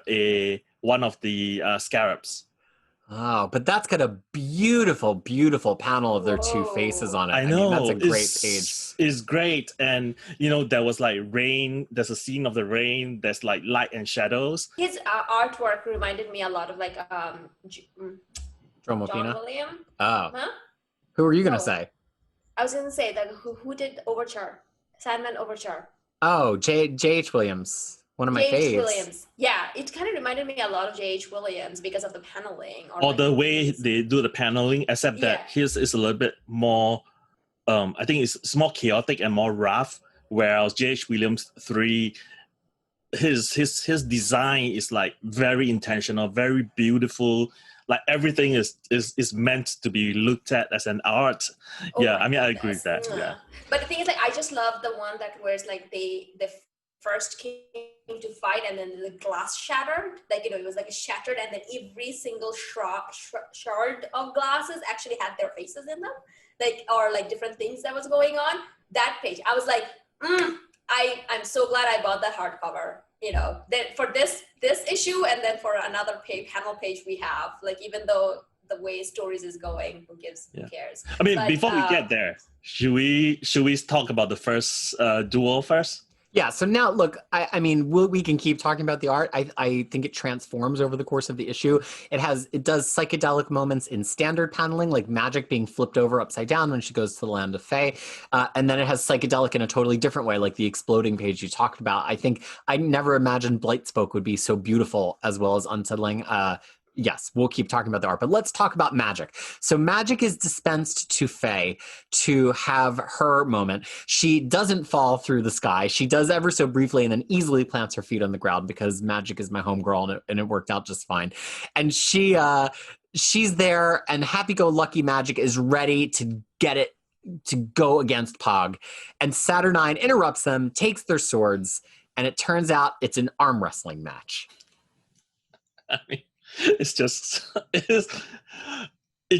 S2: one of the scarabs.
S1: Oh, but that's got a beautiful, beautiful panel of their 2 faces on it.
S2: I know.
S1: That's a great page.
S2: It's great. And, there was like rain. There's a scene of the rain. There's like light and shadows.
S3: His artwork reminded me a lot of like
S1: John
S3: William.
S1: Oh.
S3: Huh?
S1: Who were you going to say?
S3: I was going to say that who did Overture? Sandman Overture.
S1: Oh, J.H. Williams. One of my
S3: J.H.
S1: faves.
S3: Williams. Yeah, it kind of reminded me a lot of J.H. Williams because of the paneling.
S2: Or
S3: like
S2: the way they do the paneling, except that
S3: Yeah.
S2: his is a little bit more, I think it's more chaotic and more rough, whereas J.H. Williams 3, his design is like very intentional, very beautiful. Like everything is meant to be looked at as an art.
S3: Oh
S2: Yeah,
S3: my
S2: I mean, I agree with that.
S3: goodness.
S2: Yeah.
S3: But the thing is, like, I just love the one that was like they first came to fight, and then the glass shattered. Like, it was like shattered, and then every single shard of glasses actually had their faces in them, like, or like different things that was going on. That page, I was like, I'm so glad I bought that hardcover. Then for this issue, and then for another panel page we have, like, even though the way stories is going, who cares?
S2: I mean,
S3: But,
S2: before we get there, should we talk about the first duel first?
S1: Yeah, so now look, I mean, we can keep talking about the art. I think it transforms over the course of the issue. It does psychedelic moments in standard paneling, like magic being flipped over upside down when she goes to the land of Fae. And then it has psychedelic in a totally different way, like the exploding page you talked about. I think I never imagined Blightspoke would be so beautiful as well as unsettling. Yes, we'll keep talking about the art, but let's talk about magic. So magic is dispensed to Faye to have her moment. She doesn't fall through the sky. She does ever so briefly and then easily plants her feet on the ground because magic is my homegirl, and it worked out just fine. And she's there, and happy-go-lucky magic is ready to get it to go against Pog. And Saturnine interrupts them, takes their swords, and it turns out it's an arm wrestling match.
S2: I mean, it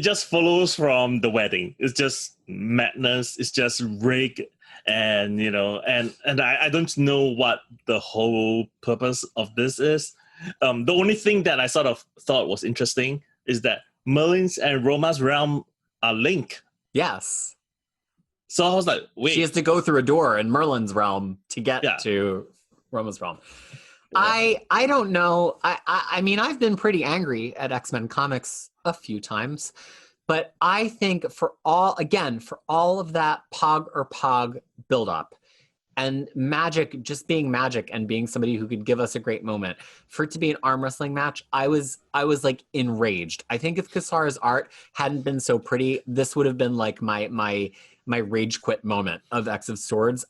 S2: just follows from the wedding. It's just madness. It's just rig, and and I don't know what the whole purpose of this is. The only thing that I sort of thought was interesting is that Merlin's and Roma's realm are linked.
S1: Yes.
S2: So I was like, wait.
S1: She has to go through a door in Merlin's realm to get to Roma's realm. Yeah. I don't know. I mean, I've been pretty angry at X-Men comics a few times, but I think for all of that Pog buildup and magic just being magic and being somebody who could give us a great moment, for it to be an arm wrestling match, I was like enraged. I think if Kasara's art hadn't been so pretty, this would have been like my rage quit moment of X of Swords.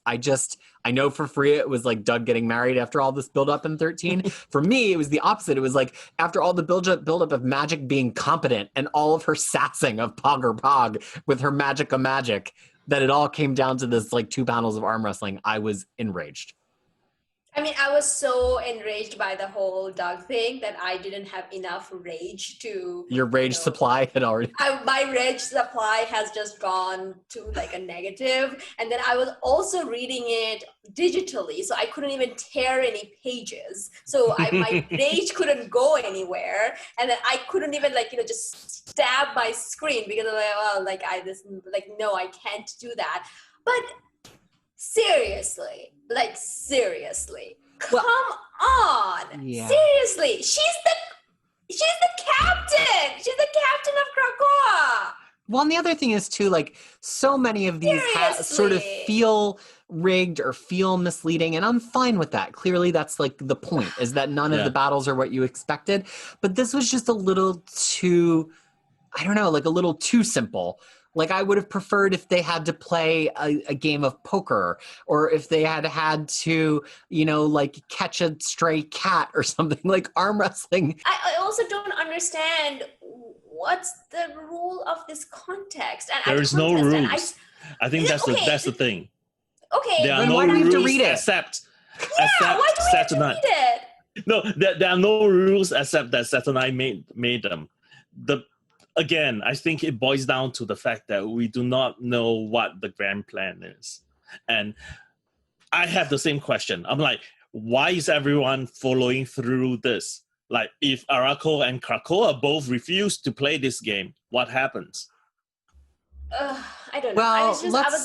S1: I know for Fariha it was like Doug getting married after all this buildup in 13. For me, it was the opposite. It was like after all the buildup of magic being competent and all of her sassing of Pog with her magic, that it all came down to this like 2 panels of arm wrestling. I was enraged.
S3: I mean, I was so enraged by the whole Doug thing that I didn't have enough rage to...
S1: Your rage supply had already...
S3: my rage supply has just gone to like a negative. And then I was also reading it digitally, so I couldn't even tear any pages. So my rage couldn't go anywhere. And then I couldn't even just stab my screen because I'm like, no, I can't do that. But... Seriously, come on.
S1: Yeah.
S3: Seriously, she's the captain. She's the captain of Krakoa.
S1: Well, and the other thing is too, like, so many of these sort of feel rigged or feel misleading, and I'm fine with that. Clearly, that's like the point, is that none of the battles are what you expected. But this was just a little too, I don't know, like a little too simple. Like, I would have preferred if they had to play a game of poker, or if they had to, like catch a stray cat or something, like arm wrestling.
S3: I also don't understand what's the rule of this context. And
S2: there is no rules. I think that's the thing.
S3: Okay.
S2: There are
S1: then
S2: no
S1: why do we have to
S2: rules
S1: read it?
S2: except
S3: why do we have to read it?
S2: No, there are no rules except that Saturnine made them. Again, I think it boils down to the fact that we do not know what the grand plan is. And I have the same question. I'm like, why is everyone following through this? Like, if Arakko and Krakoa both refuse to play this game, what happens?
S3: I don't know.
S1: Well,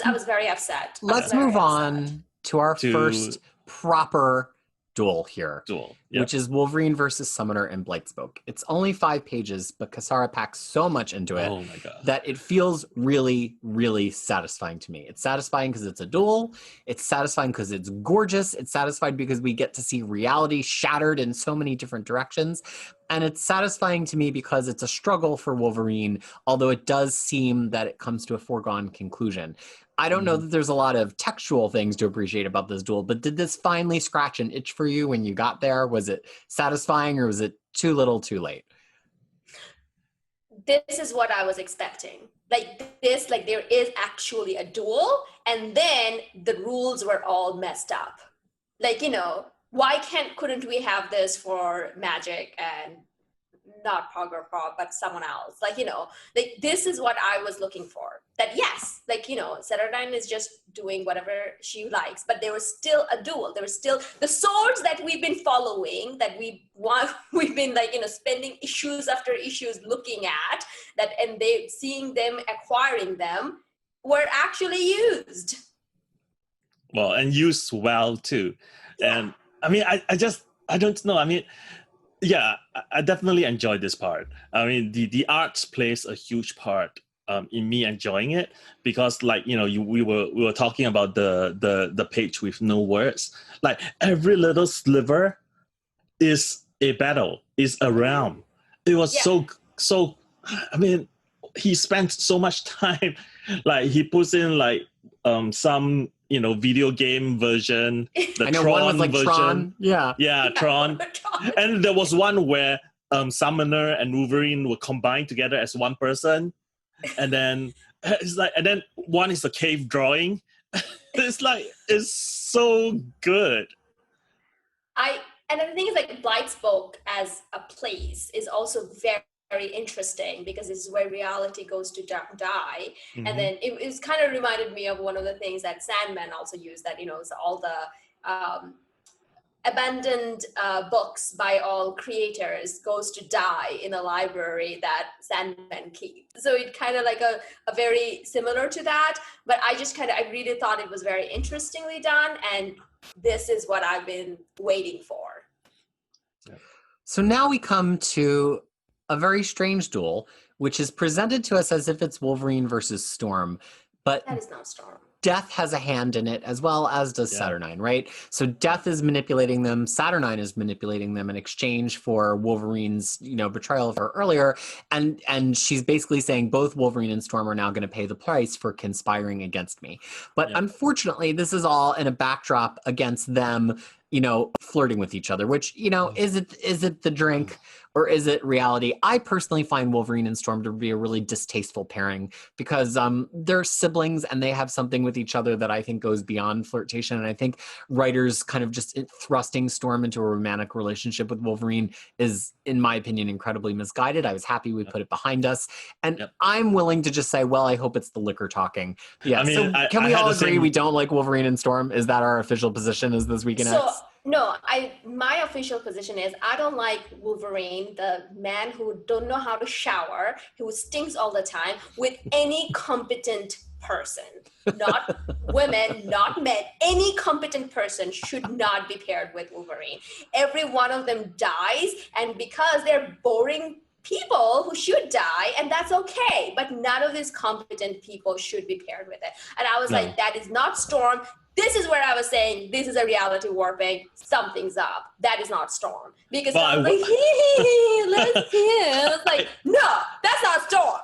S3: I was very upset.
S1: Let's move on to our first proper duel here, which is Wolverine versus Summoner and Blightspoke. It's only 5 pages, but Kasara packs so much into it that it feels really, really satisfying to me. It's satisfying because it's a duel. It's satisfying because it's gorgeous. It's satisfying because we get to see reality shattered in so many different directions. And it's satisfying to me because it's a struggle for Wolverine, although it does seem that it comes to a foregone conclusion. I don't know that there's a lot of textual things to appreciate about this duel, but did this finally scratch an itch for you when you got there? Was it satisfying or was it too little too late?
S3: This is what I was expecting. Like there is actually a duel, and then the rules were all messed up. Like, why couldn't we have this for Magic and not Pog, but someone else? Like this is what I was looking for. That yes, Celadine is just doing whatever she likes, but there was still a duel. There was still the swords that we've been following, that we've been spending issues after issues looking at that, and seeing them, acquiring them, were actually used.
S2: Well, and used well too. Yeah. And I mean, I don't know. I mean, yeah, I definitely enjoyed this part. I mean, the art plays a huge part in me enjoying it, because we were talking about the page with no words. Like every little sliver is a battle, is a realm. It was so. I mean, he spent so much time. Like he puts in some video game version, the Tron version. Tron. Yeah, Tron. And there was one where Summoner and Wolverine were combined together as one person, and then one is a cave drawing. It's so good.
S3: And the thing is, Blightspoke as a place is also very, very interesting, because this is where reality goes to die. Mm-hmm. And then it's kind of reminded me of one of the things that Sandman also used, that it's all the abandoned books by all creators goes to die in a library that Sandman keeps. So it kind of a very similar to that, but I really thought it was very interestingly done, and this is what I've been waiting for.
S1: So now we come to a very strange duel, which is presented to us as if it's Wolverine versus Storm, but
S3: that is not Storm.
S1: Death has a hand in it, as well as does Saturnine, right? So Death is manipulating them, Saturnine is manipulating them in exchange for Wolverine's, betrayal of her earlier, and she's basically saying both Wolverine and Storm are now going to pay the price for conspiring against me. But unfortunately, this is all in a backdrop against them, flirting with each other, which, is it the drink or is it reality? I personally find Wolverine and Storm to be a really distasteful pairing, because they're siblings and they have something with each other that I think goes beyond flirtation. And I think writers kind of just thrusting Storm into a romantic relationship with Wolverine is, in my opinion, incredibly misguided. I was happy we put it behind us. And I'm willing to just say, well, I hope it's the liquor talking. Yeah. I mean, so can we all agree we don't like Wolverine and Storm? Is that our official position as this weekend?
S3: No, my official position is I don't like Wolverine, the man who don't know how to shower, who stinks all the time, with any competent person. Not women, not men. Any competent person should not be paired with Wolverine. Every one of them dies, and because they're boring people who should die, and that's okay, but none of these competent people should be paired with it. And I was like, that is not Storm. This is where I was saying, this is a reality warping. Something's up. That is not Storm. Because I was let's see it. I was like, no, that's not Storm.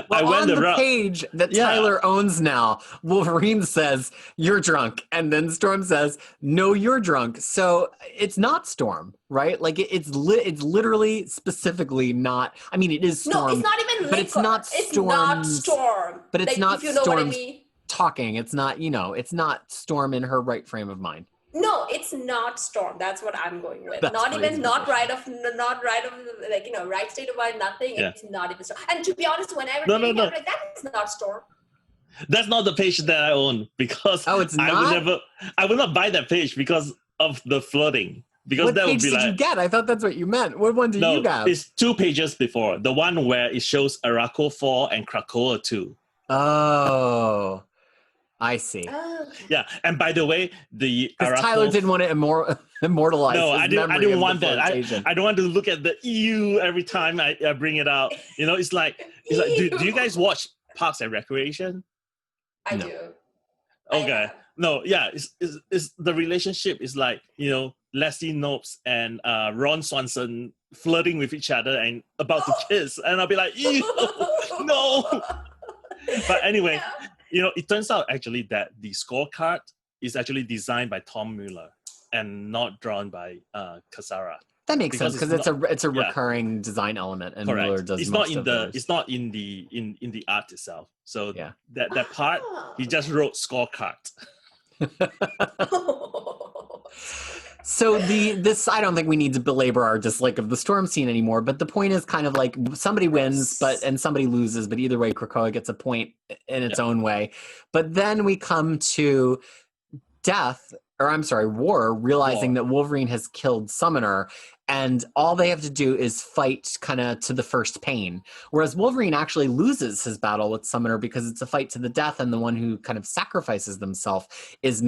S1: Well, on the page that Tyler owns now, Wolverine says, you're drunk. And then Storm says, no, you're drunk. So it's not Storm, right? It's literally specifically not. I mean, it is Storm.
S3: No, it's not even liquor.
S1: But it's not Storm.
S3: It's not Storm.
S1: But it's not
S3: if you know
S1: Storm's
S3: what I mean.
S1: Talking. It's not, it's not Storm in her right frame of mind.
S3: No, it's not Storm. That's what I'm going with.
S1: That's
S3: not right state of mind, nothing. Yeah. It's not even Storm. And to be honest, whenever I'm like, that is not Storm.
S2: That's not the page that I own, because
S1: it's not?
S2: I would not buy that page because of the flirting. Because
S1: what
S2: that
S1: page
S2: would be
S1: did you get? I thought that's what you meant. What one did you have?
S2: It's 2 pages before. The one where it shows Araco 4 and Krakoa 2.
S1: Oh, I see.
S3: Oh.
S2: Yeah, and by the way, the
S1: Because Tyler didn't want to immortalize
S2: no,
S1: his
S2: I didn't. I
S1: memory
S2: didn't
S1: of
S2: want
S1: the
S2: that.
S1: flirtation.
S2: I don't want to look at the EU every time I bring it out. You know, it's like do you guys watch Parks and Recreation?
S3: I
S1: No.
S3: do.
S2: Okay. No, yeah, it's the relationship is like, you know, Leslie Knope and Ron Swanson flirting with each other and about to kiss, and I'll be like, ew, no. But anyway,
S3: Yeah.
S2: you know, it turns out actually that the scorecard is actually designed by Tom Mueller and not drawn by Casara.
S1: That makes sense because it's a
S2: yeah.
S1: recurring design element, and
S2: Correct.
S1: Mueller does
S2: It's
S1: most
S2: not in
S1: of
S2: the
S1: those.
S2: it's not in the art itself. So
S1: Yeah.
S2: that part he just wrote scorecard.
S1: So this I don't think we need to belabor our dislike of the storm scene anymore, but the point is kind of like somebody wins and somebody loses, but either way Krakoa gets a point in its own way. But then we come to War, realizing that Wolverine has killed Summoner, and all they have to do is fight kind of to the first pain. Whereas Wolverine actually loses his battle with Summoner because it's a fight to the death, and the one who kind of sacrifices themselves is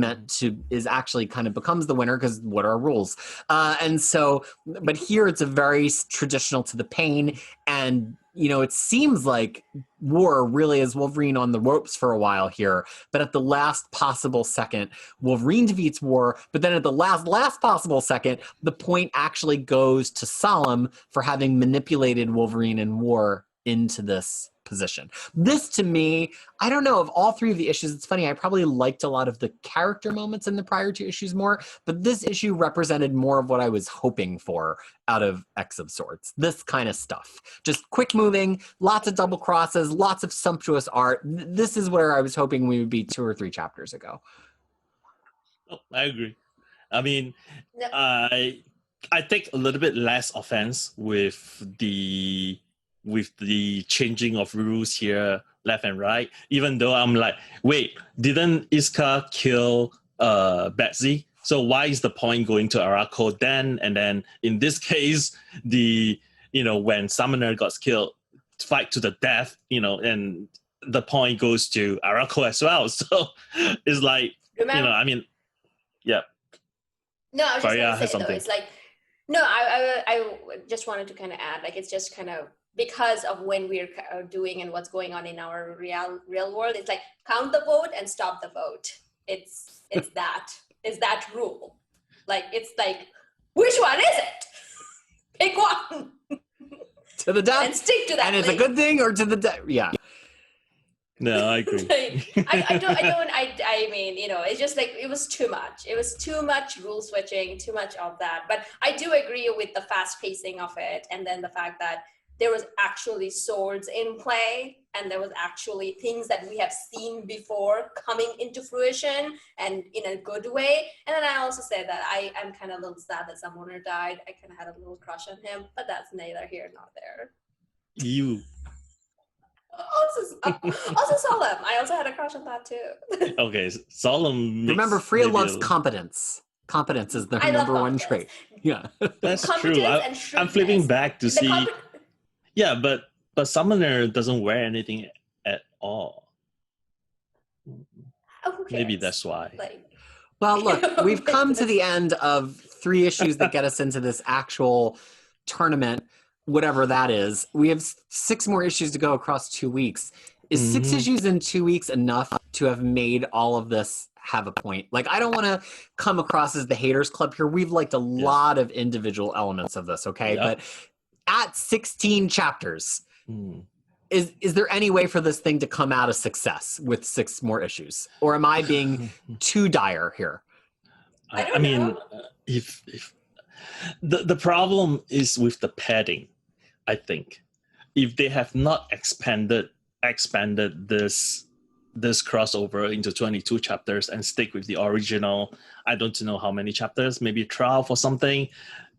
S1: actually kind of becomes the winner, because what are rules? But here it's a very traditional to the pain, and you know, it seems like War really is Wolverine on the ropes for a while here, but at the last possible second, Wolverine defeats War, but then at the last possible second, the point actually goes to Solemn for having manipulated Wolverine and War into this position. This, to me, I don't know, of all three of the issues, it's funny, I probably liked a lot of the character moments in the prior two issues more, but this issue represented more of what I was hoping for out of X of Swords. This kind of stuff. Just quick moving, lots of double crosses, lots of sumptuous art. This is where I was hoping we would be 2 or 3 chapters ago.
S2: Oh, I agree. I mean, I take a little bit less offense with the changing of rules here, left and right, even though I'm like, wait, didn't Iska kill Betsy? So why is the point going to Arako then? And then in this case, when Summoner got killed, fight to the death, and the point goes to Arako as well. So it's like, yeah.
S3: No, I was just
S2: Fariha
S3: going to say, though, it's like, no, I just wanted to kind of add, like, it's just kind of, because of when we're doing and what's going on in our real world, it's like count the vote and stop the vote. It's that rule. Like, it's like, which one is it? Pick one.
S1: To the death.
S3: And stick to that.
S1: And it's a good thing, or to the death. Yeah.
S2: No, I agree.
S3: I mean, it's just like, it was too much. It was too much rule switching, too much of that. But I do agree with the fast pacing of it. And then the fact that there was actually swords in play, and there was actually things that we have seen before coming into fruition, and in a good way. And then I also say that I am kind of a little sad that Summoner died. I kind of had a little crush on him, but that's neither here nor there.
S2: You.
S3: Also Solemn. I also had a crush on that too.
S2: Okay, Solemn.
S1: Remember, Freya loves competence. Competence is their number one trait. Yeah,
S2: that's true. I'm flipping back to see. Yeah, but Summoner doesn't wear anything at all. Maybe that's why.
S1: Well, look, we've come to the end of 3 issues that get us into this actual tournament, whatever that is. We have 6 more issues to go across 2 weeks. Is 6 issues in 2 weeks enough to have made all of this have a point? Like, I don't want to come across as the haters club here. We've liked a lot of individual elements of this, okay? Yep. But at 16 chapters, is there any way for this thing to come out a success with 6 more issues? Or am I being too dire here?
S2: I mean, if the problem is with the padding, I think. If they have not expanded this crossover into 22 chapters and stick with the original, I don't know how many chapters, maybe 12 or something,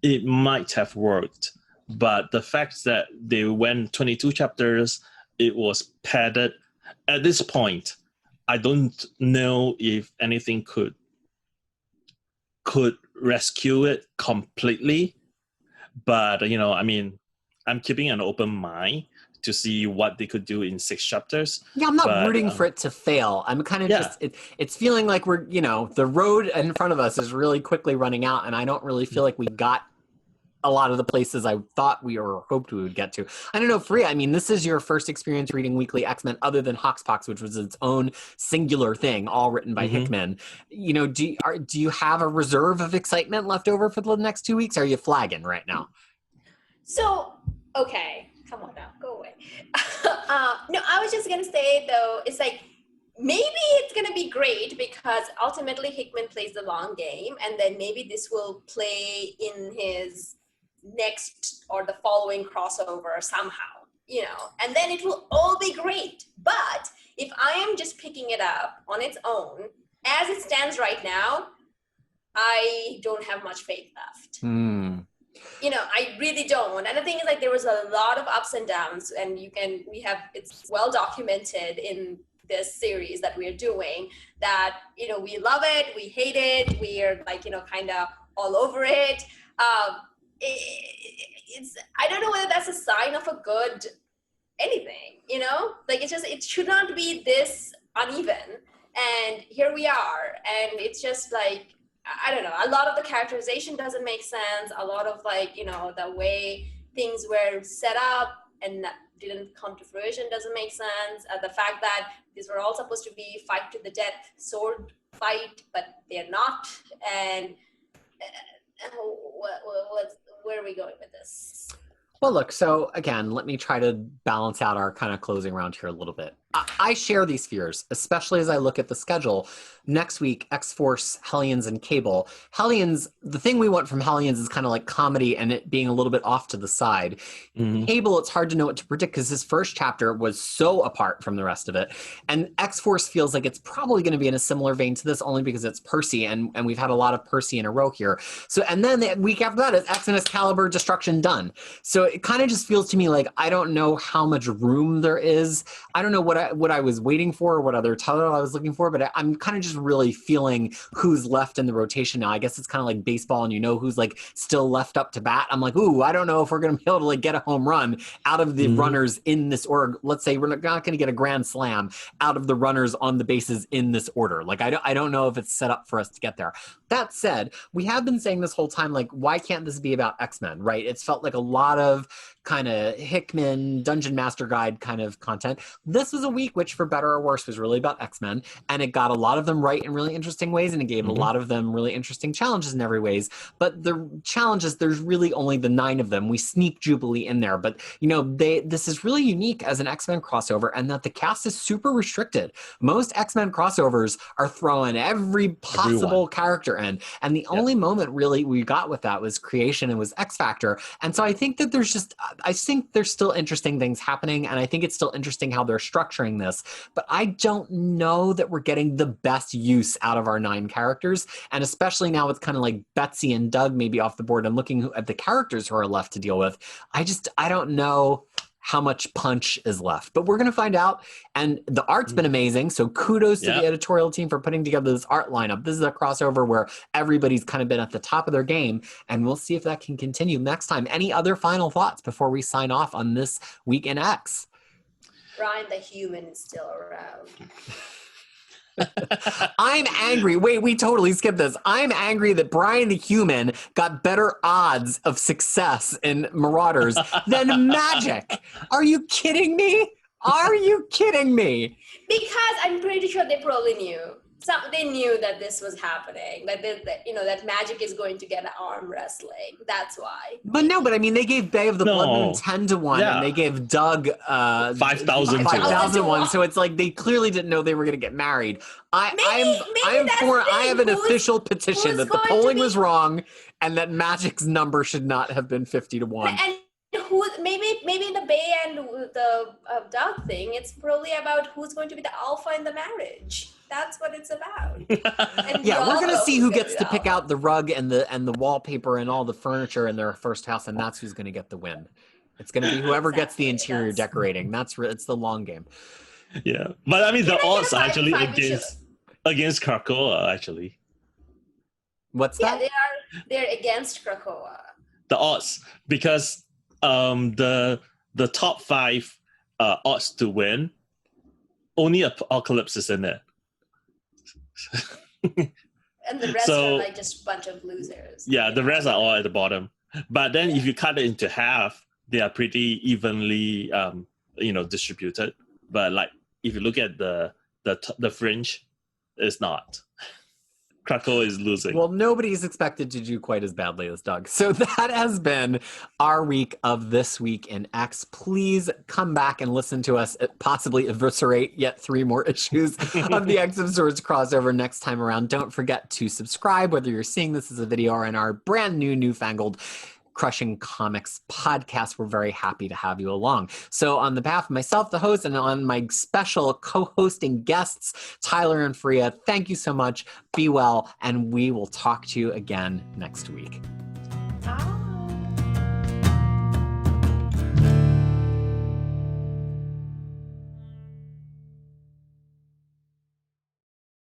S2: it might have worked. But the fact that they went 22 chapters, it was padded. At this point, I don't know if anything could rescue it completely. But, I'm keeping an open mind to see what they could do in 6 chapters.
S1: Yeah, I'm not rooting for it to fail. I'm kind of just, it's feeling like we're, the road in front of us is really quickly running out, and I don't really feel like we got a lot of the places I thought we or hoped we would get to. I don't know, Fariha, I mean, this is your first experience reading Weekly X-Men other than Hoxpox, which was its own singular thing, all written by Hickman. Do you have a reserve of excitement left over for the next 2 weeks? Or are you flagging right now?
S3: So, okay, come on now, go away. No, I was just gonna say though, it's like, maybe it's going to be great because ultimately Hickman plays the long game, and then maybe this will play in his next or the following crossover somehow, and then it will all be great. But if I am just picking it up on its own, as it stands right now, I don't have much faith left. I really don't. And the thing is, like, there was a lot of ups and downs, and it's well documented in this series that we're doing that, we love it, we hate it, we're like, kind of all over it. It's, I don't know whether that's a sign of a good anything, like, it should not be this uneven. And here we are. And it's just like, I don't know, a lot of the characterization doesn't make sense. A lot of like, the way things were set up and that didn't come to fruition doesn't make sense. The fact that these were all supposed to be fight to the death sword fight, but they're not. And where are we going with this?
S1: Well, look, so again, let me try to balance out our kind of closing round here a little bit. I share these fears, especially as I look at the schedule. Next week, X-Force, Hellions, and Cable. Hellions, the thing we want from Hellions is kind of like comedy and it being a little bit off to the side. Cable, it's hard to know what to predict because his first chapter was so apart from the rest of it. And X-Force feels like it's probably going to be in a similar vein to this only because it's Percy, and we've had a lot of Percy in a row here. So, and then the week after that is X and Excalibur, Destruction, done. So it kind of just feels to me like I don't know how much room there is. I don't know what I was waiting for, or what other title I was looking for, but I'm kind of just really feeling who's left in the rotation now. I guess it's kind of like baseball, and who's like still left up to bat. I'm like, ooh, I don't know if we're going to be able to like get a home run out of the runners in this order. Let's say we're not going to get a grand slam out of the runners on the bases in this order. Like I don't know if it's set up for us to get there. That said, we have been saying this whole time, like, why can't this be about X-Men, right? It's felt like a lot of kind of Hickman Dungeon Master Guide kind of content. This was a week which, for better or worse, was really about X-Men, and it got a lot of them right in really interesting ways, and it gave a lot of them really interesting challenges in every ways. But the challenges, there's really only the 9 of them. We sneak Jubilee in there, but this is really unique as an X-Men crossover, and that the cast is super restricted. Most X-Men crossovers are throwing every possible character in, and the only moment really we got with that was Creation and was X-Factor. And so I think that I think there's still interesting things happening, and I think it's still interesting how they're structuring this, but I don't know that we're getting the best use out of our 9 characters, and especially now with kind of like Betsy and Doug maybe off the board and looking at the characters who are left to deal with, I don't know how much punch is left, but we're going to find out. And the art's been amazing, so kudos to the editorial team for putting together this art lineup. This is a crossover where everybody's kind of been at the top of their game, and we'll see if that can continue next time. Any other final thoughts before we sign off on this week in X?
S3: Brian the Human is still around.
S1: I'm angry. Wait, we totally skipped this. I'm angry that Brian the Human got better odds of success in Marauders than Magic. Are you kidding me? Are you kidding me?
S3: Because I'm pretty sure they probably knew. They knew that this was happening, that Magic is going to get arm wrestling. That's why.
S1: But I mean, they gave Bay of the Blood Moon 10 to 1, and they gave Doug
S2: 5,000
S1: to 1. So it's like they clearly didn't know they were going to get married. I have an official petition that the polling was wrong, and that Magic's number should not have been 50 to 1.
S3: And maybe the Bay and the Doug thing, it's probably about who's going to be the alpha in the marriage. That's what it's about.
S1: Yeah, we're gonna see who gets to pick out the rug and the wallpaper and all the furniture in their first house, and that's who's gonna get the win. It's gonna be whoever gets the interior decorating. It's the long game.
S2: Yeah, but I mean the odds are actually against Krakoa actually.
S1: What's that?
S3: They're against Krakoa.
S2: The odds, because the top 5 odds to win, only Apocalypse is in it.
S3: And the rest
S2: So-
S3: are like just a bunch of losers.
S2: Yeah, the rest are all at the bottom. But then if you cut it into half, they are pretty evenly, distributed. But like if you look at the fringe, it's not. Krakow is losing.
S1: Well, nobody's expected to do quite as badly as Doug. So that has been our week of This Week in X. Please come back and listen to us possibly eviscerate yet 3 more issues of the X of Swords crossover next time around. Don't forget to subscribe, whether you're seeing this as a video or in our brand new, newfangled Crushing Comics podcast. We're very happy to have you along. So on the behalf of myself, the host, and on my special co-hosting guests, Tyler and Fariha, thank you so much. Be well, and we will talk to you again next week.
S3: Ah.